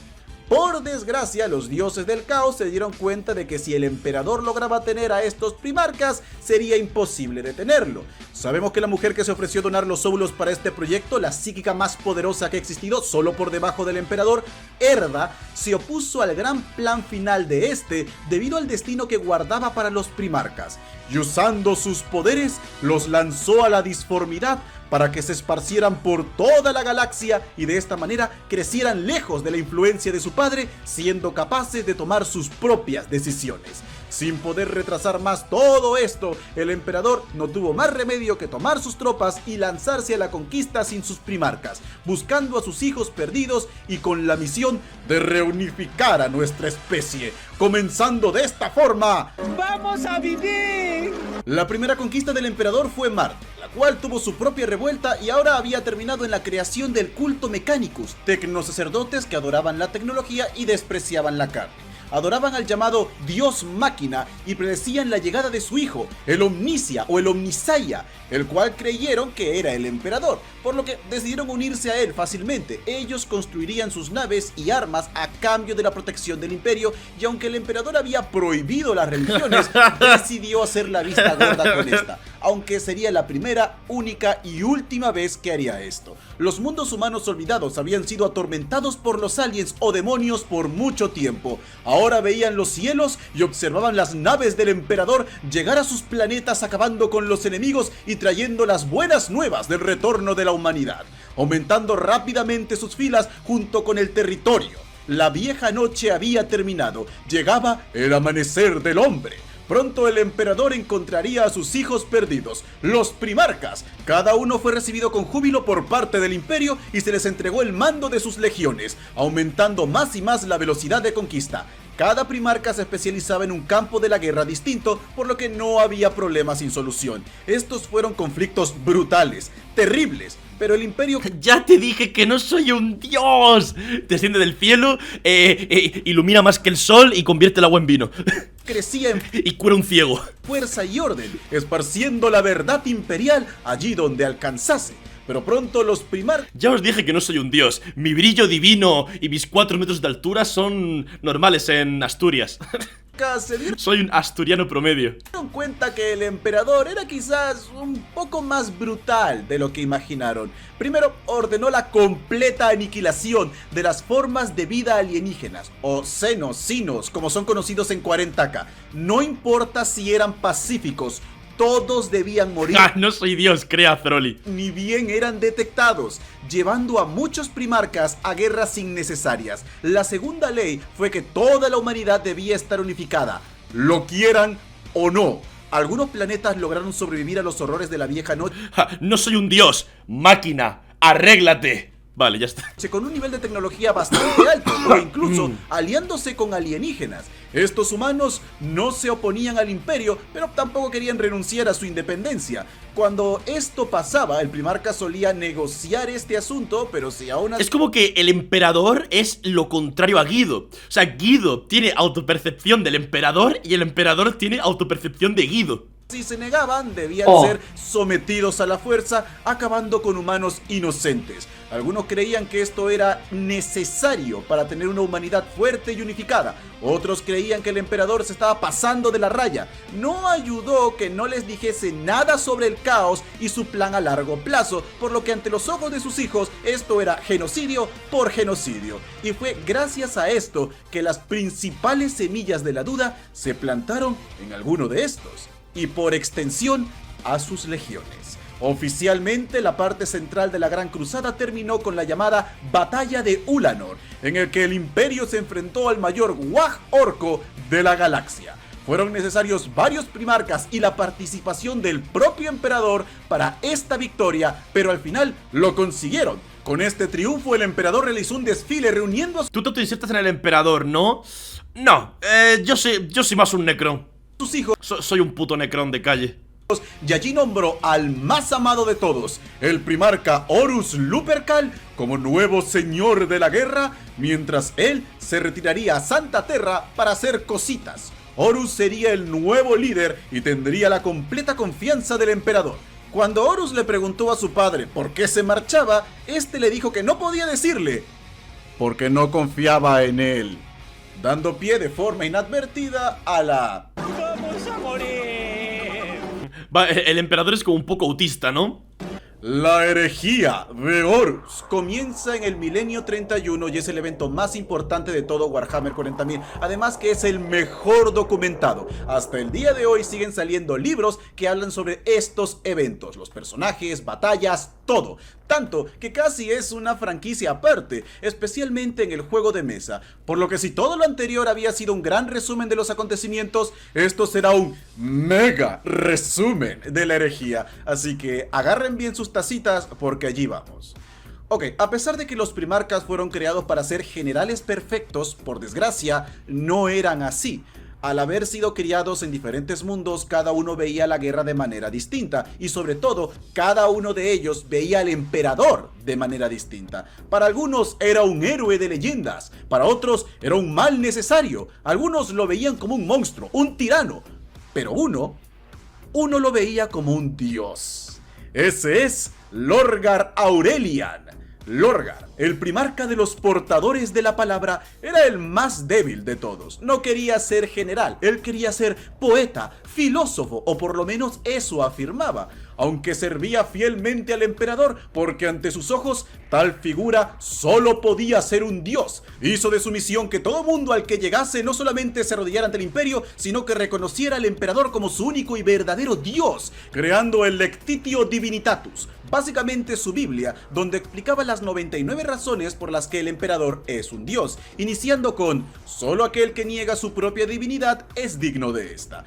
Por desgracia, los dioses del caos se dieron cuenta de que si el emperador lograba tener a estos primarcas, sería imposible detenerlo. Sabemos que la mujer que se ofreció a donar los óvulos para este proyecto, la psíquica más poderosa que ha existido, solo por debajo del emperador, Herda, se opuso al gran plan final de este debido al destino que guardaba para los primarcas, y usando sus poderes, los lanzó a la disformidad para que se esparcieran por toda la galaxia y de esta manera crecieran lejos de la influencia de su padre, siendo capaces de tomar sus propias decisiones. Sin poder retrasar más todo esto, el emperador no tuvo más remedio que tomar sus tropas y lanzarse a la conquista sin sus primarcas, buscando a sus hijos perdidos y con la misión de reunificar a nuestra especie, comenzando de esta forma. ¡Vamos a vivir! La primera conquista del emperador fue Marte, la cual tuvo su propia revuelta y ahora había terminado en la creación del culto Mechanicus, tecnosacerdotes que adoraban la tecnología y despreciaban la carne. Adoraban al llamado Dios Máquina y predecían la llegada de su hijo, el Omnicia o el Omnisaia, el cual creyeron que era el emperador, por lo que decidieron unirse a él fácilmente. Ellos construirían sus naves y armas a cambio de la protección del imperio, y aunque el emperador había prohibido las religiones, decidió hacer la vista gorda con esta, aunque sería la primera, única y última vez que haría esto. Los mundos humanos olvidados habían sido atormentados por los aliens o demonios por mucho tiempo. Ahora veían los cielos y observaban las naves del emperador llegar a sus planetas, acabando con los enemigos y trayendo las buenas nuevas del retorno de la humanidad, aumentando rápidamente sus filas junto con el territorio. La vieja noche había terminado. Llegaba el amanecer del hombre. Pronto el emperador encontraría a sus hijos perdidos, los primarcas. Cada uno fue recibido con júbilo por parte del imperio y se les entregó el mando de sus legiones, aumentando más y más la velocidad de conquista. Cada primarca se especializaba en un campo de la guerra distinto, por lo que no había problema sin solución. Estos fueron conflictos brutales, terribles, pero el imperio... Ya te dije que no soy un dios. Desciende del cielo, ilumina más que el sol y convierte el agua en vino. crecía en Y cura un ciego. fuerza y orden, esparciendo la verdad imperial allí donde alcanzase. Pero pronto los primarcas Ya os dije que no soy un dios. Mi brillo divino y mis 4 metros de altura son normales en Asturias. se dieron Soy un asturiano promedio. cuenta que el emperador era quizás un poco más brutal de lo que imaginaron. Primero ordenó la completa aniquilación de las formas de vida alienígenas, o sinos, como son conocidos en 40K. No importa si eran pacíficos, todos debían morir. Ah, no soy dios, crea Trolli. Ni bien eran detectados, llevando a muchos primarcas a guerras innecesarias. La segunda ley fue que toda la humanidad debía estar unificada, lo quieran o no. Algunos planetas lograron sobrevivir a los horrores de la vieja noche Ja, no soy un dios. Máquina, arréglate. Vale, ya está. con un nivel de tecnología bastante alto, o incluso aliándose con alienígenas. Estos humanos no se oponían al imperio, pero tampoco querían renunciar a su independencia. Cuando esto pasaba, el primarca solía negociar este asunto, pero si aún así Es como que el emperador es lo contrario a Guido. O sea, Guido tiene autopercepción del emperador y el emperador tiene autopercepción de Guido. se negaban, debían ser sometidos a la fuerza, acabando con humanos inocentes. Algunos creían que esto era necesario para tener una humanidad fuerte y unificada. Otros creían que el emperador se estaba pasando de la raya. No ayudó que no les dijese nada sobre el caos y su plan a largo plazo, por lo que ante los ojos de sus hijos esto era genocidio por genocidio. Y fue gracias a esto que las principales semillas de la duda se plantaron en alguno de estos, y por extensión a sus legiones. Oficialmente, la parte central de la Gran Cruzada terminó con la llamada Batalla de Ulanor, en el que el Imperio se enfrentó al mayor Wag Orco de la galaxia. Fueron necesarios varios primarcas y la participación del propio emperador para esta victoria, pero al final lo consiguieron. Con este triunfo, el emperador realizó un desfile reuniendo a Tú te insertas en el emperador, ¿no? No, yo soy más un necrón. sus hijos. Soy un puto necrón de calle. Y allí nombró al más amado de todos, el primarca Horus Lupercal, como nuevo señor de la guerra, mientras él se retiraría a Santa Terra para hacer cositas. Horus sería el nuevo líder y tendría la completa confianza del emperador. Cuando Horus le preguntó a su padre por qué se marchaba, este le dijo que no podía decirle, porque no confiaba en él, dando pie de forma inadvertida a la... ¡Vamos a morir! Va, el emperador es como un poco autista, ¿no? La herejía de Horus comienza en el milenio 31 y es el evento más importante de todo Warhammer 40.000, además que es el mejor documentado. Hasta el día de hoy siguen saliendo libros que hablan sobre estos eventos, los personajes, batallas, todo. Tanto que casi es una franquicia aparte, especialmente en el juego de mesa. Por lo que si todo lo anterior había sido un gran resumen de los acontecimientos, esto será un mega resumen de la herejía. Así que agarren bien sus tacitas porque allí vamos. Ok, a pesar de que los primarcas fueron creados para ser generales perfectos, por desgracia, no eran así. Al haber sido criados en diferentes mundos, cada uno veía la guerra de manera distinta y sobre todo, cada uno de ellos veía al emperador de manera distinta. Para algunos era un héroe de leyendas, para otros era un mal necesario, algunos lo veían como un monstruo, un tirano, pero uno lo veía como un dios. Ese es Lorgar Aurelian. Lorgar, el primarca de los portadores de la palabra, era el más débil de todos. No quería ser general, él quería ser poeta, filósofo, o por lo menos eso afirmaba, aunque servía fielmente al emperador porque ante sus ojos Tal figura solo podía ser un dios. Hizo de su misión que todo mundo al que llegase no solamente se arrodillara ante el imperio, sino que reconociera al emperador como su único y verdadero dios, creando el Lectitio Divinitatus, básicamente su Biblia, donde explicaba las 99 razones por las que el emperador es un dios, iniciando con: solo aquel que niega su propia divinidad es digno de esta.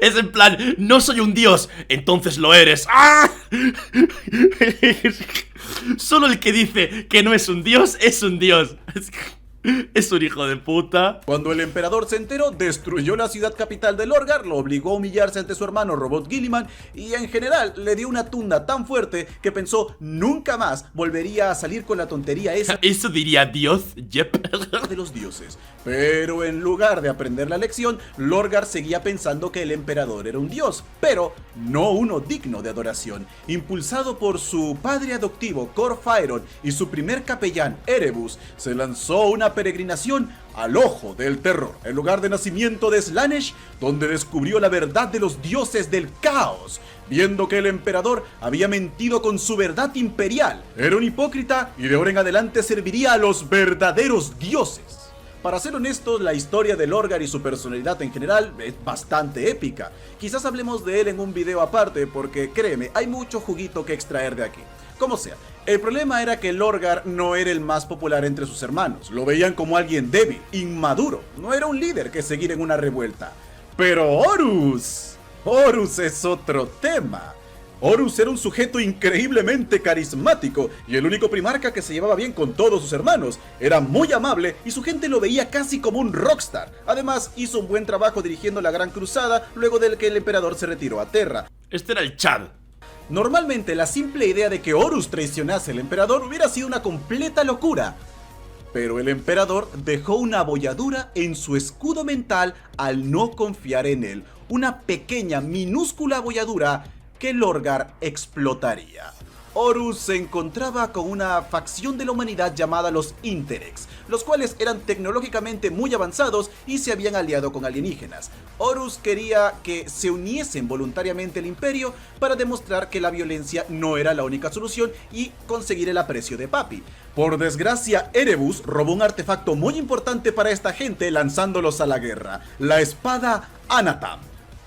Es en plan, no soy un dios, entonces lo eres. ¡Ah! Solo el que dice que no es un dios es un dios. Es un hijo de puta. Cuando el emperador se enteró, destruyó la ciudad capital de Lorgar, lo obligó a humillarse ante su hermano Robot Guilliman y en general le dio una tunda tan fuerte que pensó nunca más volvería a salir con la tontería esa Eso diría Dios, yep. de los dioses. Pero en lugar de aprender la lección, Lorgar seguía pensando que el emperador era un dios, pero no uno digno de adoración. Impulsado por su padre adoptivo Cor Faeron y su primer capellán Erebus, se lanzó una peregrinación al Ojo del Terror, el lugar de nacimiento de Slaanesh, donde descubrió la verdad de los dioses del caos. Viendo que el emperador había mentido con su verdad imperial, era un hipócrita y de ahora en adelante serviría a los verdaderos dioses. Para ser honestos, la historia de Lorgar y su personalidad en general es bastante épica. Quizás hablemos de él en un video aparte porque, créeme, hay mucho juguito que extraer de aquí. Como sea, el problema era que Lorgar no era el más popular entre sus hermanos. Lo veían como alguien débil, inmaduro. No era un líder que seguir en una revuelta. Pero Horus es otro tema. Horus era un sujeto increíblemente carismático y el único primarca que se llevaba bien con todos sus hermanos. Era muy amable y su gente lo veía casi como un rockstar. Además, hizo un buen trabajo dirigiendo la Gran Cruzada luego de que el emperador se retiró a Terra. Este era el Chad. Normalmente, la simple idea de que Horus traicionase al emperador hubiera sido una completa locura. Pero el emperador dejó una abolladura en su escudo mental al no confiar en él. Una pequeña, minúscula abolladura que Lorgar explotaría. Horus se encontraba con una facción de la humanidad llamada los Interex, los cuales eran tecnológicamente muy avanzados y se habían aliado con alienígenas. Horus quería que se uniesen voluntariamente al imperio para demostrar que la violencia no era la única solución y conseguir el aprecio de Papi. Por desgracia, Erebus robó un artefacto muy importante para esta gente lanzándolos a la guerra, la espada Anatam.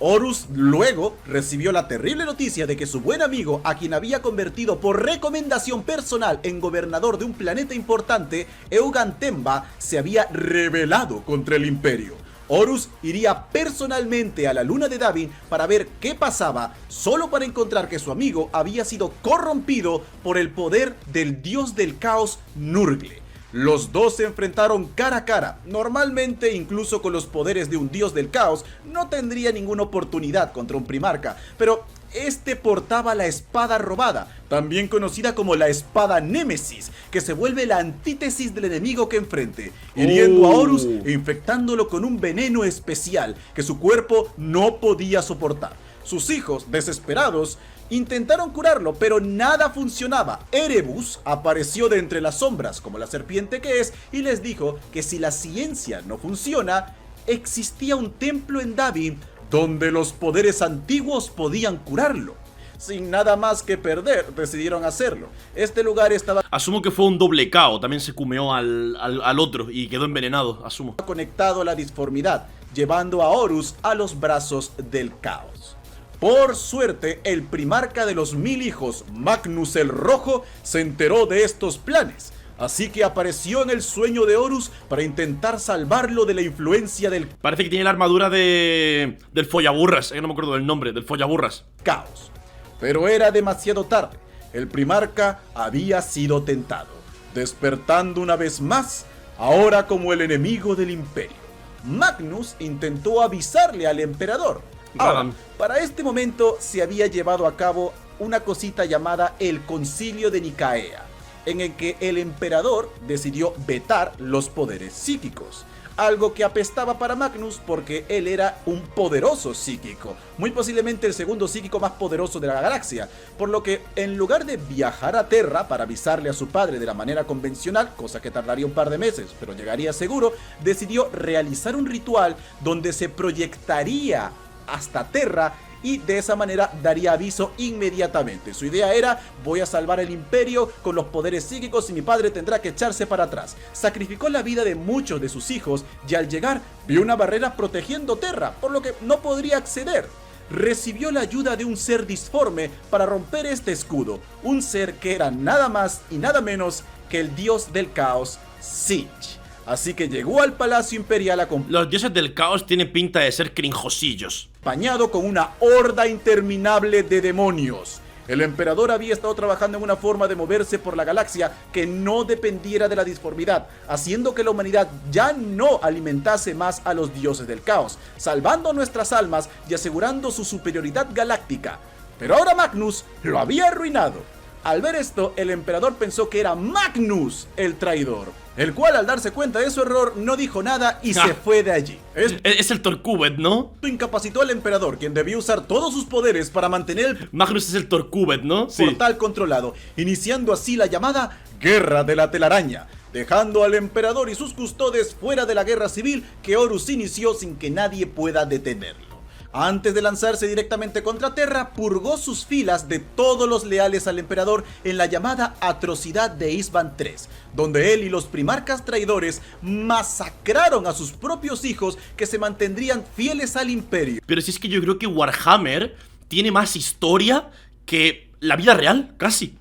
Horus luego recibió la terrible noticia de que su buen amigo, a quien había convertido por recomendación personal en gobernador de un planeta importante, Eugan Temba, se había rebelado contra el imperio. Horus iría personalmente a la luna de Davin para ver qué pasaba, solo para encontrar que su amigo había sido corrompido por el poder del dios del caos Nurgle. Los dos se enfrentaron cara a cara. Normalmente, incluso con los poderes de un dios del caos, no tendría ninguna oportunidad contra un primarca, pero este portaba la espada robada, también conocida como la espada Némesis, que se vuelve la antítesis del enemigo que enfrente, hiriendo a Horus e infectándolo con un veneno especial que su cuerpo no podía soportar. Sus hijos, desesperados, intentaron curarlo, pero nada funcionaba. Erebus apareció de entre las sombras, como la serpiente que es, y les dijo que si la ciencia no funciona, existía un templo en Davin donde los poderes antiguos podían curarlo. Sin nada más que perder, decidieron hacerlo. Este lugar estaba... Asumo que fue un doble KO, también se cumeó al otro y quedó envenenado, asumo. ...conectado a la disformidad, llevando a Horus a los brazos del caos. Por suerte, el primarca de los 1000 hijos, Magnus el Rojo, se enteró de estos planes. Así que apareció en el sueño de Horus para intentar salvarlo de la influencia del Parece que tiene la armadura del follaburras, no me acuerdo del nombre, del follaburras. caos. Pero era demasiado tarde. El primarca había sido tentado, despertando una vez más, ahora como el enemigo del imperio. Magnus intentó avisarle al emperador. Ahora, para este momento se había llevado a cabo una cosita llamada el Concilio de Nicáea, en el que el emperador decidió vetar los poderes psíquicos. Algo que apestaba para Magnus porque él era un poderoso psíquico, muy posiblemente el segundo psíquico más poderoso de la galaxia, por lo que en lugar de viajar a Terra para avisarle a su padre de la manera convencional, cosa que tardaría un par de meses, pero llegaría seguro, decidió realizar un ritual donde se proyectaría hasta Terra y de esa manera daría aviso inmediatamente. Su idea era: voy a salvar el imperio con los poderes psíquicos y mi padre tendrá que echarse para atrás. Sacrificó la vida de muchos de sus hijos y al llegar vio una barrera protegiendo Terra, por lo que no podría acceder. Recibió la ayuda de un ser disforme para romper este escudo, un ser que era nada más y nada menos que el dios del caos, Siege. Así que llegó al Palacio Imperial Los dioses del caos tienen pinta de ser crinjosillos. acompañado con una horda interminable de demonios. El emperador había estado trabajando en una forma de moverse por la galaxia que no dependiera de la disformidad, haciendo que la humanidad ya no alimentase más a los dioses del caos, salvando nuestras almas y asegurando su superioridad galáctica. Pero ahora Magnus lo había arruinado. Al ver esto, el emperador pensó que era Magnus el traidor, el cual al darse cuenta de su error no dijo nada y se fue de allí. Es el Torcubet, ¿no? Esto incapacitó al emperador, quien debió usar todos sus poderes para mantener el Magnus es el Torcubet, ¿no? portal controlado, iniciando así la llamada Guerra de la Telaraña, dejando al emperador y sus custodes fuera de la guerra civil que Horus inició sin que nadie pueda detenerlo. Antes de lanzarse directamente contra Terra, purgó sus filas de todos los leales al emperador en la llamada Atrocidad de Isban III, donde él y los primarcas traidores masacraron a sus propios hijos que se mantendrían fieles al imperio. Pero si es que yo creo que Warhammer tiene más historia que la vida real, casi.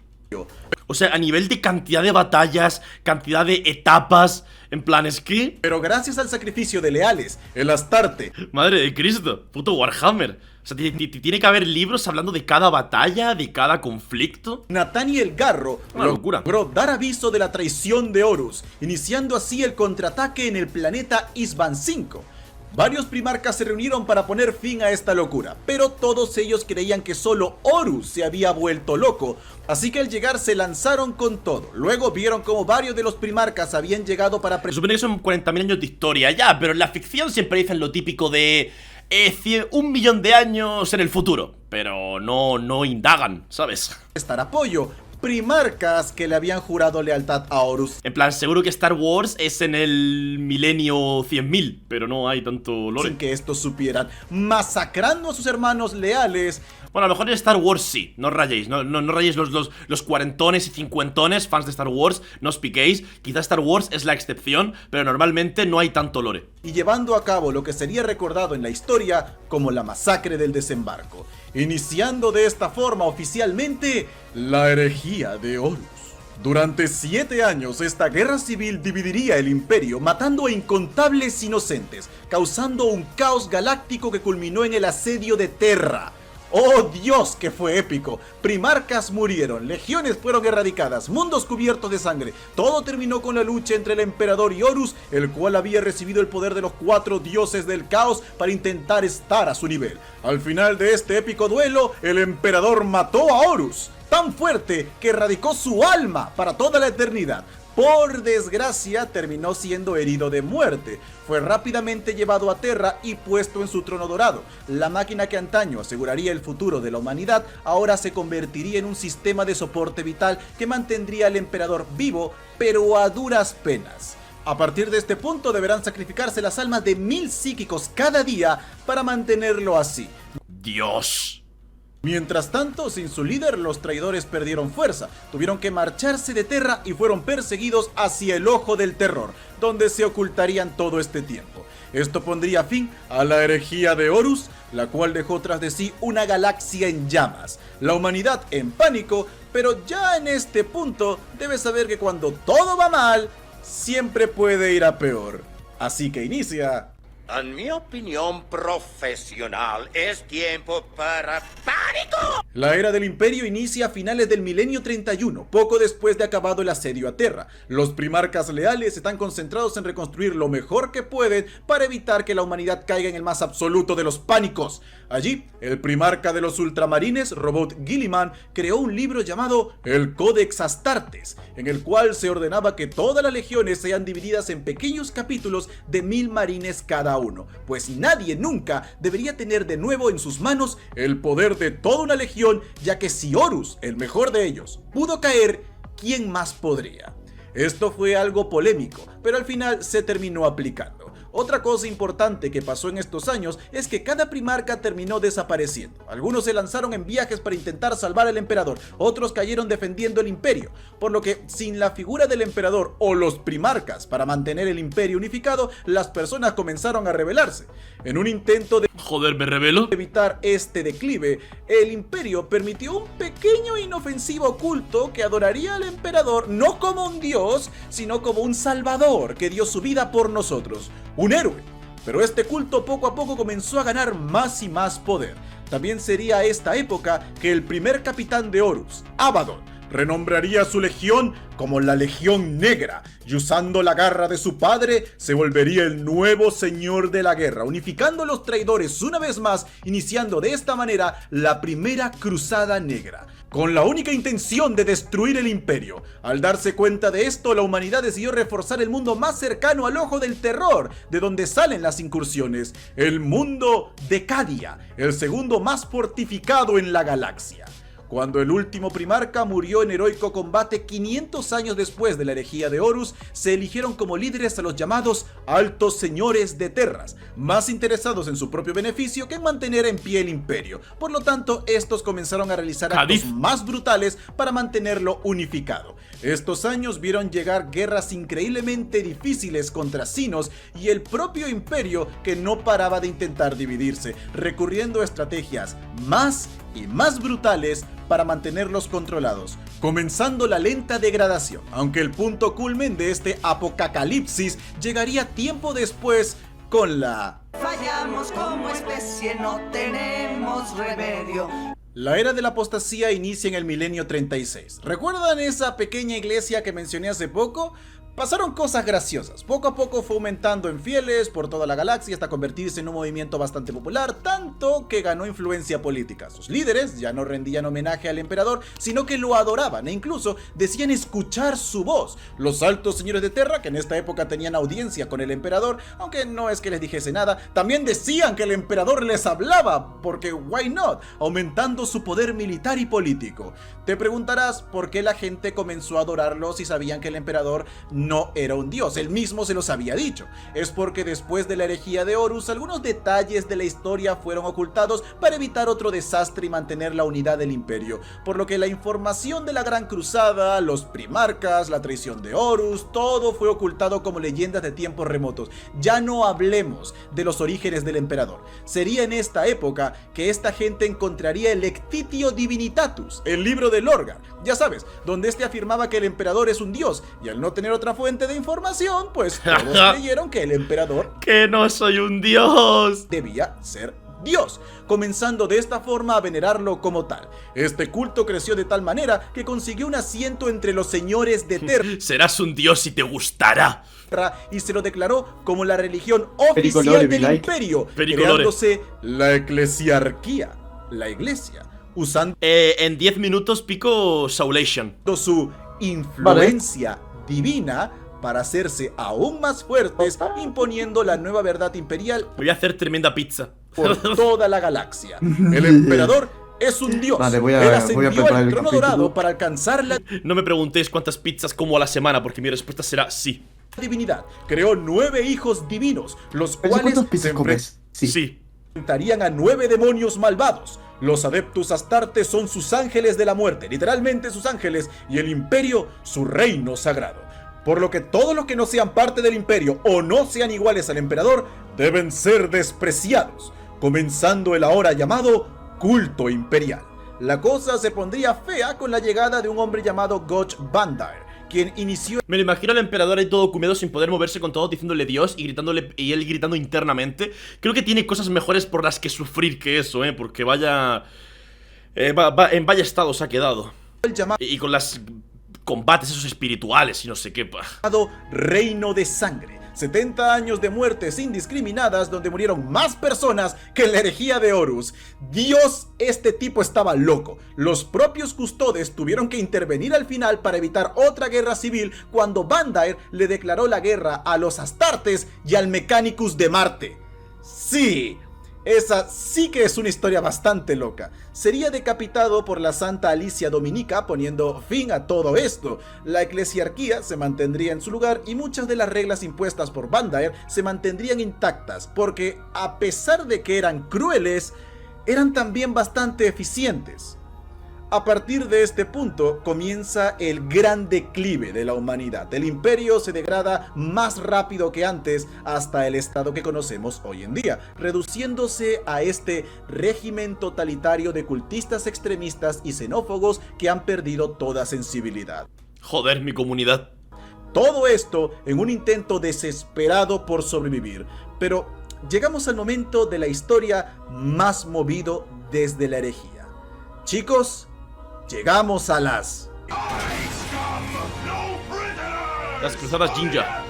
O sea, a nivel de cantidad de batallas, cantidad de etapas, en plan, es que... Pero gracias al sacrificio de leales, el Astarte, Madre de Cristo, puto Warhammer. O sea, tiene que haber libros hablando de cada batalla, de cada conflicto. Nathaniel Garro Una locura. logró dar aviso de la traición de Horus, iniciando así el contraataque en el planeta Isban V. Varios primarcas se reunieron para poner fin a esta locura, pero todos ellos creían que solo Horus se había vuelto loco, así que al llegar se lanzaron con todo. Luego vieron como varios de los primarcas habían llegado para Se supone que son 40.000 años de historia, ya, pero en la ficción siempre dicen lo típico de... 1 millón de años en el futuro, pero no indagan, ¿sabes? prestar apoyo. Primarcas que le habían jurado lealtad a Horus. En plan, seguro que Star Wars es en el milenio 100.000, pero no hay tanto lore. Sin que estos supieran, masacrando a sus hermanos leales. Bueno, a lo mejor en Star Wars sí, no os rayéis, no rayéis los cuarentones y cincuentones, fans de Star Wars, no os piquéis. Quizá Star Wars es la excepción, pero normalmente no hay tanto lore. Y llevando a cabo lo que sería recordado en la historia como la masacre del desembarco, iniciando de esta forma oficialmente la herejía de Horus. Durante 7 años esta guerra civil dividiría el imperio, matando a incontables inocentes, causando un caos galáctico que culminó en el asedio de Terra. ¡Oh Dios, que fue épico! Primarcas murieron, legiones fueron erradicadas, mundos cubiertos de sangre. Todo terminó con la lucha entre el emperador y Horus, el cual había recibido el poder de los 4 dioses del caos para intentar estar a su nivel. Al final de este épico duelo, el emperador mató a Horus, tan fuerte que erradicó su alma para toda la eternidad. Por desgracia, terminó siendo herido de muerte. Fue rápidamente llevado a Terra y puesto en su trono dorado. La máquina que antaño aseguraría el futuro de la humanidad, ahora se convertiría en un sistema de soporte vital que mantendría al emperador vivo, pero a duras penas. A partir de este punto deberán sacrificarse las almas de 1000 psíquicos cada día para mantenerlo así. ¡Dios! Mientras tanto, sin su líder, los traidores perdieron fuerza, tuvieron que marcharse de Terra y fueron perseguidos hacia el Ojo del Terror, donde se ocultarían todo este tiempo. Esto pondría fin a la herejía de Horus, la cual dejó tras de sí una galaxia en llamas, la humanidad en pánico, pero ya en este punto debes saber que cuando todo va mal, siempre puede ir a peor. Así que inicia... En mi opinión profesional, es tiempo para pánico. La era del imperio inicia a finales del milenio 31, poco después de acabado el asedio a Terra. Los primarcas leales están concentrados en reconstruir lo mejor que pueden para evitar que la humanidad caiga en el más absoluto de los pánicos. Allí, el primarca de los ultramarines, Robot Guilliman, creó un libro llamado el Codex Astartes, en el cual se ordenaba que todas las legiones sean divididas en pequeños capítulos de 1000 marines cada uno, pues nadie nunca debería tener de nuevo en sus manos el poder de toda una legión, ya que si Horus, el mejor de ellos, pudo caer, ¿quién más podría? Esto fue algo polémico, pero al final se terminó aplicando. Otra cosa importante que pasó en estos años es que cada primarca terminó desapareciendo. Algunos se lanzaron en viajes para intentar salvar al emperador, otros cayeron defendiendo el imperio, por lo que sin la figura del emperador o los primarcas para mantener el imperio unificado, las personas comenzaron a rebelarse. En un intento de Joder, ¿me revelo? evitar este declive, el imperio permitió un pequeño e inofensivo culto que adoraría al emperador no como un dios, sino como un salvador que dio su vida por nosotros, un héroe. Pero este culto poco a poco comenzó a ganar más y más poder. También sería esta época que el primer capitán de Horus, Abaddon, renombraría a su legión como la Legión Negra, y usando la garra de su padre, se volvería el nuevo señor de la guerra, unificando a los traidores una vez más, iniciando de esta manera la primera cruzada negra, con la única intención de destruir el imperio. Al darse cuenta de esto, la humanidad decidió reforzar el mundo más cercano al ojo del terror, de donde salen las incursiones, el mundo de Cadia, el segundo más fortificado en la galaxia. Cuando el último primarca murió en heroico combate 500 años después de la herejía de Horus, se eligieron como líderes a los llamados Altos Señores de Terras, más interesados en su propio beneficio que en mantener en pie el imperio. Por lo tanto, estos comenzaron a realizar actos más brutales para mantenerlo unificado. Estos años vieron llegar guerras increíblemente difíciles contra Sinos y el propio imperio, que no paraba de intentar dividirse, recurriendo a estrategias más y más brutales para mantenerlos controlados, comenzando la lenta degradación, aunque el punto culmen de este apocalipsis llegaría tiempo después con la... Fallamos como especie, no tenemos remedio. La era de la apostasía inicia en el milenio 36. ¿Recuerdan esa pequeña iglesia que mencioné hace poco? Pasaron cosas graciosas. Poco a poco fue aumentando en fieles por toda la galaxia hasta convertirse en un movimiento bastante popular, tanto que ganó influencia política. Sus líderes ya no rendían homenaje al emperador, sino que lo adoraban e incluso decían escuchar su voz. Los altos señores de Terra, que en esta época tenían audiencia con el emperador, aunque no es que les dijese nada, también decían que el emperador les hablaba, porque why not, aumentando su poder militar y político. Te preguntarás por qué la gente comenzó a adorarlo si sabían que el emperador no era un dios, él mismo se los había dicho. Es porque después de la herejía de Horus, algunos detalles de la historia fueron ocultados para evitar otro desastre y mantener la unidad del imperio, por lo que la información de la Gran Cruzada, los primarcas, la traición de Horus, todo fue ocultado como leyendas de tiempos remotos. Ya no hablemos de los orígenes del emperador. Sería en esta época que esta gente encontraría el Lectitio Divinitatus, el libro de Lorgar, ya sabes, donde este afirmaba que el emperador es un dios, y al no tener otra fuente de información, pues todos creyeron que el emperador ¡Que no soy un dios! debía ser Dios, comenzando de esta forma a venerarlo como tal. Este culto creció de tal manera que consiguió un asiento entre los señores de Terra Serás un dios y te gustará. y se lo declaró como la religión oficial del imperio, creándose la eclesiarquía, la iglesia, usando En 10 minutos pico Saulation. su influencia divina para hacerse aún más fuertes, imponiendo la nueva verdad imperial Voy a hacer tremenda pizza. por toda la galaxia. El emperador es un dios. Vale, Él ascendió preparar al el trono capítulo. dorado para alcanzar la No me preguntéis cuántas pizzas como a la semana, porque mi respuesta será sí. divinidad. Creó 9 hijos divinos, los cuales ¿Cuántas se pizzas comes? Sí. enfrentarían a 9 demonios malvados. Los Adeptus Astartes son sus ángeles de la muerte, literalmente sus ángeles, y el imperio su reino sagrado. Por lo que todos los que no sean parte del imperio o no sean iguales al emperador deben ser despreciados, comenzando el ahora llamado culto imperial. La cosa se pondría fea con la llegada de un hombre llamado Goch Bandair, quien inició Me lo imagino al emperador ahí todo cumeado sin poder moverse con todos diciéndole Dios y gritándole, y él gritando internamente. Creo que tiene cosas mejores por las que sufrir que eso, porque vaya... en vaya estado se ha quedado. el llamado Y con las combates esos espirituales y no sé qué. Reino de Sangre. 70 años de muertes indiscriminadas donde murieron más personas que en la herejía de Horus. Dios, este tipo estaba loco. Los propios custodes tuvieron que intervenir al final para evitar otra guerra civil cuando Bandair le declaró la guerra a los Astartes y al Mechanicus de Marte. Sí, Esa sí que es una historia bastante loca. Sería decapitado por la Santa Alicia Dominica, poniendo fin a todo esto. La eclesiarquía se mantendría en su lugar y muchas de las reglas impuestas por Bandaer se mantendrían intactas, porque a pesar de que eran crueles, eran también bastante eficientes. A partir de este punto comienza el gran declive de la humanidad. El imperio se degrada más rápido que antes hasta el estado que conocemos hoy en día, reduciéndose a este régimen totalitario de cultistas extremistas y xenófobos que han perdido toda sensibilidad. Joder, mi comunidad. Todo esto en un intento desesperado por sobrevivir. Pero llegamos al momento de la historia más movido desde la herejía. Chicos, llegamos a las Cruzadas Jinja.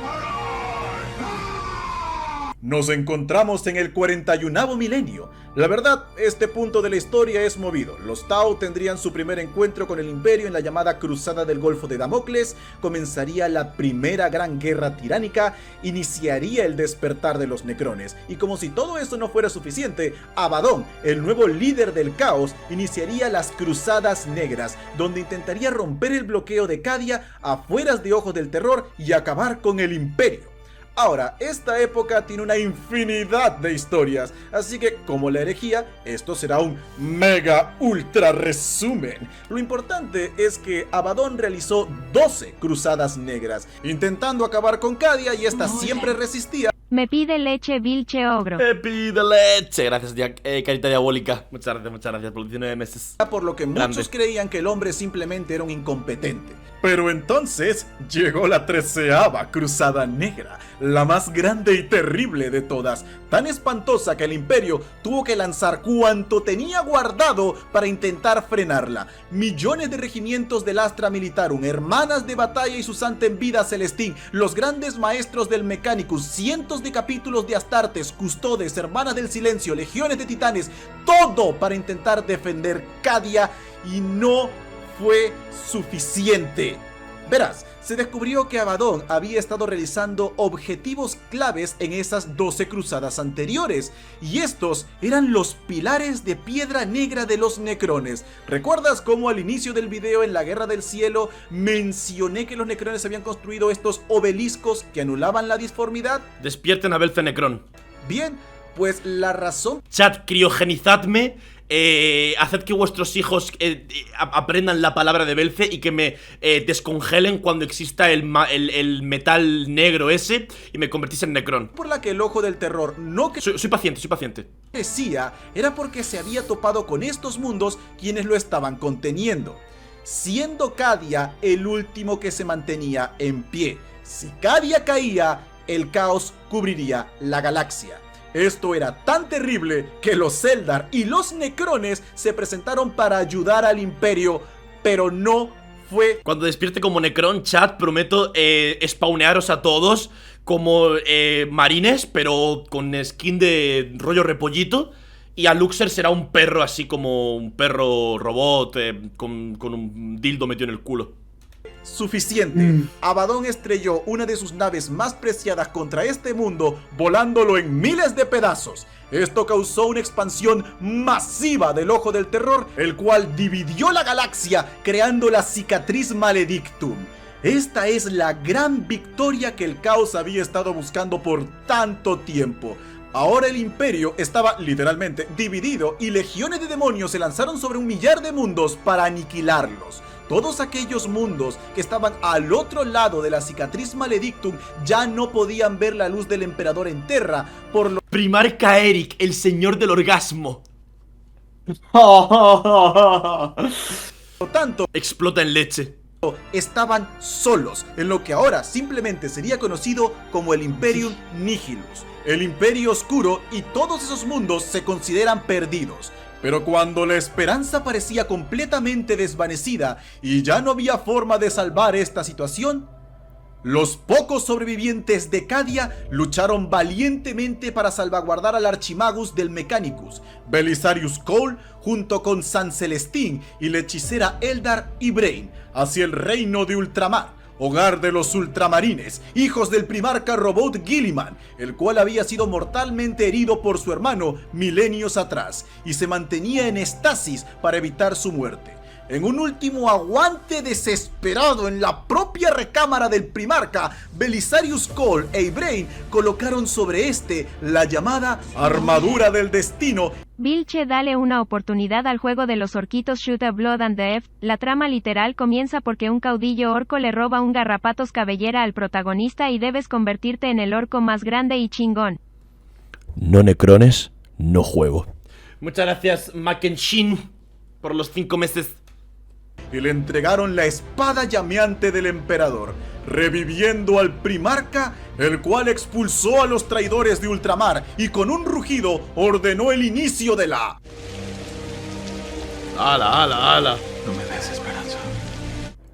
Nos encontramos en el 41º milenio. La verdad, este punto de la historia es movido. Los Tau tendrían su primer encuentro con el Imperio en la llamada Cruzada del Golfo de Damocles, comenzaría la primera gran guerra tiránica, iniciaría el despertar de los Necrones, y como si todo eso no fuera suficiente, Abaddon, el nuevo líder del caos, iniciaría las Cruzadas Negras, donde intentaría romper el bloqueo de Cadia, afueras de Ojos del Terror, y acabar con el Imperio. Ahora, esta época tiene una infinidad de historias, así que como la herejía, esto será un mega ultra resumen. Lo importante es que Abaddon realizó 12 cruzadas negras, intentando acabar con Cadia, y esta siempre resistía. Me pide leche Vilche Ogro. Me pide leche. Gracias, carita diabólica. Muchas gracias por los 19 meses. Por lo que muchos Grande. creían que el hombre simplemente era un incompetente. Pero entonces llegó la 13ª Cruzada Negra, la más grande y terrible de todas, tan espantosa que el Imperio tuvo que lanzar cuanto tenía guardado para intentar frenarla. Millones de regimientos del Astra Militarum, hermanas de batalla y su santa en vida Celestín, los grandes maestros del Mechanicus, cientos de capítulos de Astartes, custodes, hermanas del silencio, legiones de titanes, todo para intentar defender Cadia, y no fue suficiente. Verás, se descubrió que Abaddon había estado realizando objetivos claves en esas 12 cruzadas anteriores, y estos eran los pilares de piedra negra de los Necrones. ¿Recuerdas cómo al inicio del video en la Guerra del Cielo mencioné que los Necrones habían construido estos obeliscos que anulaban la disformidad? Despierten a Belce Necron. Bien, pues la razón... Chat, criogenizadme. Haced que vuestros hijos aprendan la palabra de Belce y que me descongelen cuando exista el metal negro ese y me convertís en Necron. por la que el Ojo del Terror no Soy paciente. crecía era porque se había topado con estos mundos quienes lo estaban conteniendo, siendo Cadia el último que se mantenía en pie. Si Cadia caía, el caos cubriría la galaxia. Esto era tan terrible que los Eldar y los Necrones se presentaron para ayudar al Imperio, pero no fue... Cuando despierte como Necron, chat, prometo spawnearos a todos como marines, pero con skin de rollo repollito. Y a Luxer será un perro así como un perro robot con un dildo metido en el culo. suficiente. Abaddon estrelló una de sus naves más preciadas contra este mundo, volándolo en miles de pedazos. Esto causó una expansión masiva del Ojo del Terror, el cual dividió la galaxia, creando la Cicatriz Maledictum. Esta es la gran victoria que el caos había estado buscando por tanto tiempo. Ahora el Imperio estaba literalmente dividido y legiones de demonios se lanzaron sobre 1 millar de mundos para aniquilarlos. Todos aquellos mundos que estaban al otro lado de la Cicatriz Maledictum ya no podían ver la luz del Emperador en Terra, por lo Primarca Eric, el señor del orgasmo. tanto Explota en leche. estaban solos, en lo que ahora simplemente sería conocido como el Imperium Nihilus, el Imperio Oscuro, y todos esos mundos se consideran perdidos. Pero cuando la esperanza parecía completamente desvanecida y ya no había forma de salvar esta situación, los pocos sobrevivientes de Cadia lucharon valientemente para salvaguardar al Archimagus del Mechanicus, Belisarius Cawl, junto con San Celestín y la hechicera Eldar y Brain, hacia el reino de Ultramar. hogar de los ultramarines, hijos del primarca Robot Guilliman, el cual había sido mortalmente herido por su hermano milenios atrás y se mantenía en estasis para evitar su muerte. En un último aguante desesperado en la propia recámara del primarca, Belisarius Cawl e Ybrain colocaron sobre este la llamada armadura del destino. Vilche, dale una oportunidad al juego de los orquitos Shoot a Blood and Death. La trama literal comienza porque un caudillo orco le roba un garrapatos cabellera al protagonista y debes convertirte en el orco más grande y chingón. No necrones, no juego. Muchas gracias, Mackenshin, por los 5 meses. Y le entregaron la espada llameante del emperador, reviviendo al primarca, el cual expulsó a los traidores de ultramar y con un rugido ordenó el inicio de la... ¡Hala! No me des esperanza.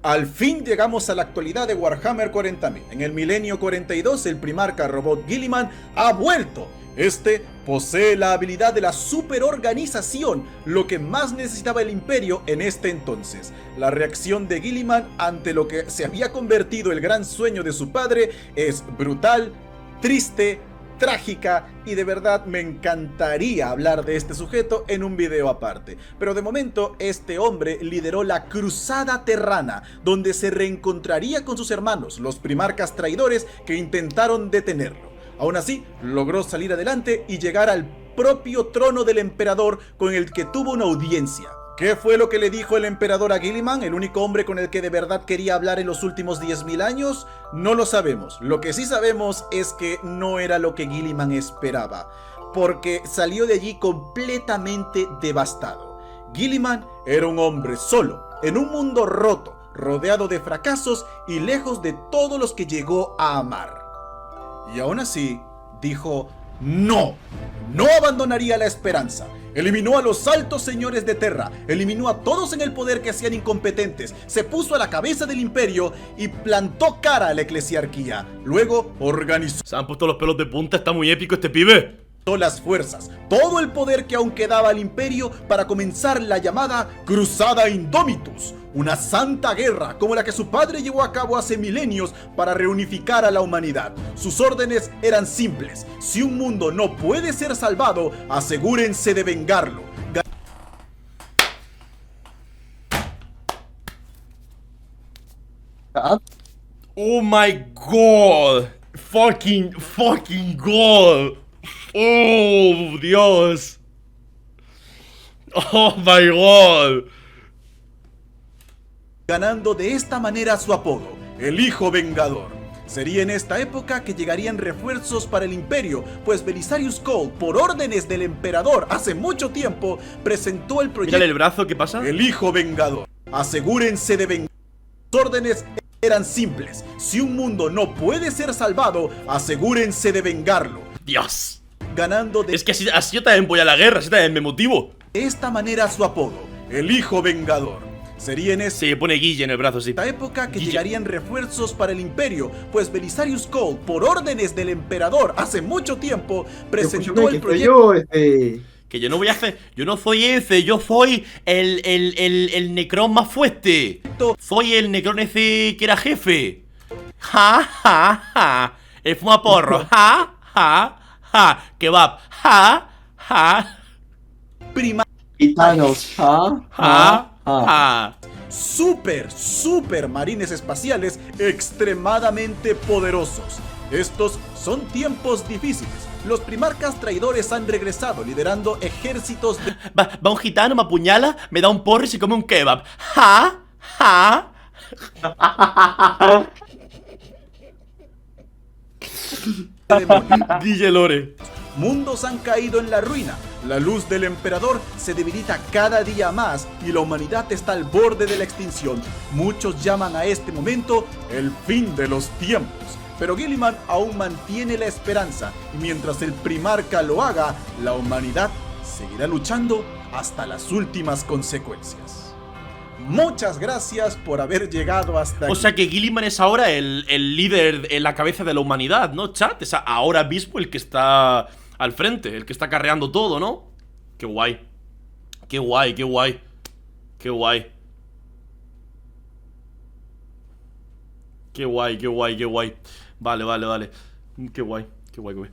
Al fin llegamos a la actualidad de Warhammer 40.000. En el milenio 42, el primarca Robot Guilliman ha vuelto. Este posee la habilidad de la superorganización, lo que más necesitaba el imperio en este entonces. La reacción de Guilliman ante lo que se había convertido el gran sueño de su padre es brutal, triste, trágica, y de verdad me encantaría hablar de este sujeto en un video aparte. Pero de momento este hombre lideró la Cruzada Terrana, donde se reencontraría con sus hermanos, los primarcas traidores que intentaron detenerlo. Aún así, logró salir adelante y llegar al propio trono del emperador, con el que tuvo una audiencia. ¿Qué fue lo que le dijo el emperador a Guilliman, el único hombre con el que de verdad quería hablar en los últimos 10.000 años? No lo sabemos. Lo que sí sabemos es que no era lo que Guilliman esperaba, porque salió de allí completamente devastado. Guilliman era un hombre solo, en un mundo roto, rodeado de fracasos y lejos de todos los que llegó a amar. Y aún así, dijo no abandonaría la esperanza. Eliminó a los altos señores de Terra, eliminó a todos en el poder que hacían incompetentes, se puso a la cabeza del imperio y plantó cara a la eclesiarquía. Luego organizó... Se han puesto los pelos de punta, está muy épico este pibe. Las fuerzas, todo el poder que aún quedaba al imperio para comenzar la llamada Cruzada Indomitus, una santa guerra como la que su padre llevó a cabo hace milenios para reunificar a la humanidad. Sus órdenes eran simples: si un mundo no puede ser salvado, asegúrense de vengarlo. Oh my god. Fucking god. Oh, Dios. Oh my god. Ganando de esta manera su apodo, el Hijo Vengador. Sería en esta época que llegarían refuerzos para el imperio, pues Belisarius Cawl, por órdenes del emperador hace mucho tiempo, presentó el proyecto... Mírale el brazo, ¿qué pasa? El Hijo Vengador. Asegúrense de vengar. Sus órdenes eran simples: si un mundo no puede ser salvado, asegúrense de vengarlo. Dios. Ganando de... Es que así yo también voy a la guerra, así también me motivo. De esta manera su apodo, el Hijo Vengador. Sería en Se pone Guille en el brazo, sí. esta época que llegarían refuerzos para el imperio, pues Belisarius Cawl, por órdenes del emperador hace mucho tiempo, presentó el proyecto... Que yo no voy a hacer... Yo no soy ese, yo soy el Necrón más fuerte. Soy el Necrón ese que era jefe. Ja. El fumaporro. Ja. Kebab. Ja. Gitanos. Super marines espaciales extremadamente poderosos. Estos son tiempos difíciles. Los primarcas traidores han regresado liderando ejércitos de... Va un gitano, me apuñala, me da un porro y se come un kebab. Ja. Guille Lore. Mundos han caído en la ruina. La luz del emperador se debilita cada día más y la humanidad está al borde de la extinción. Muchos llaman a este momento el fin de los tiempos. Pero Guilliman aún mantiene la esperanza, y mientras el primarca lo haga, la humanidad seguirá luchando hasta las últimas consecuencias. Muchas gracias por haber llegado hasta aquí. O sea que Guilliman es ahora el líder en la cabeza de la humanidad, ¿no, chat? Es ahora mismo el que está al frente, el que está carreando todo, ¿no? Qué guay. Qué Qué guay, qué guay, qué guay. Vale, vale, vale. Qué guay, qué guay, qué guay.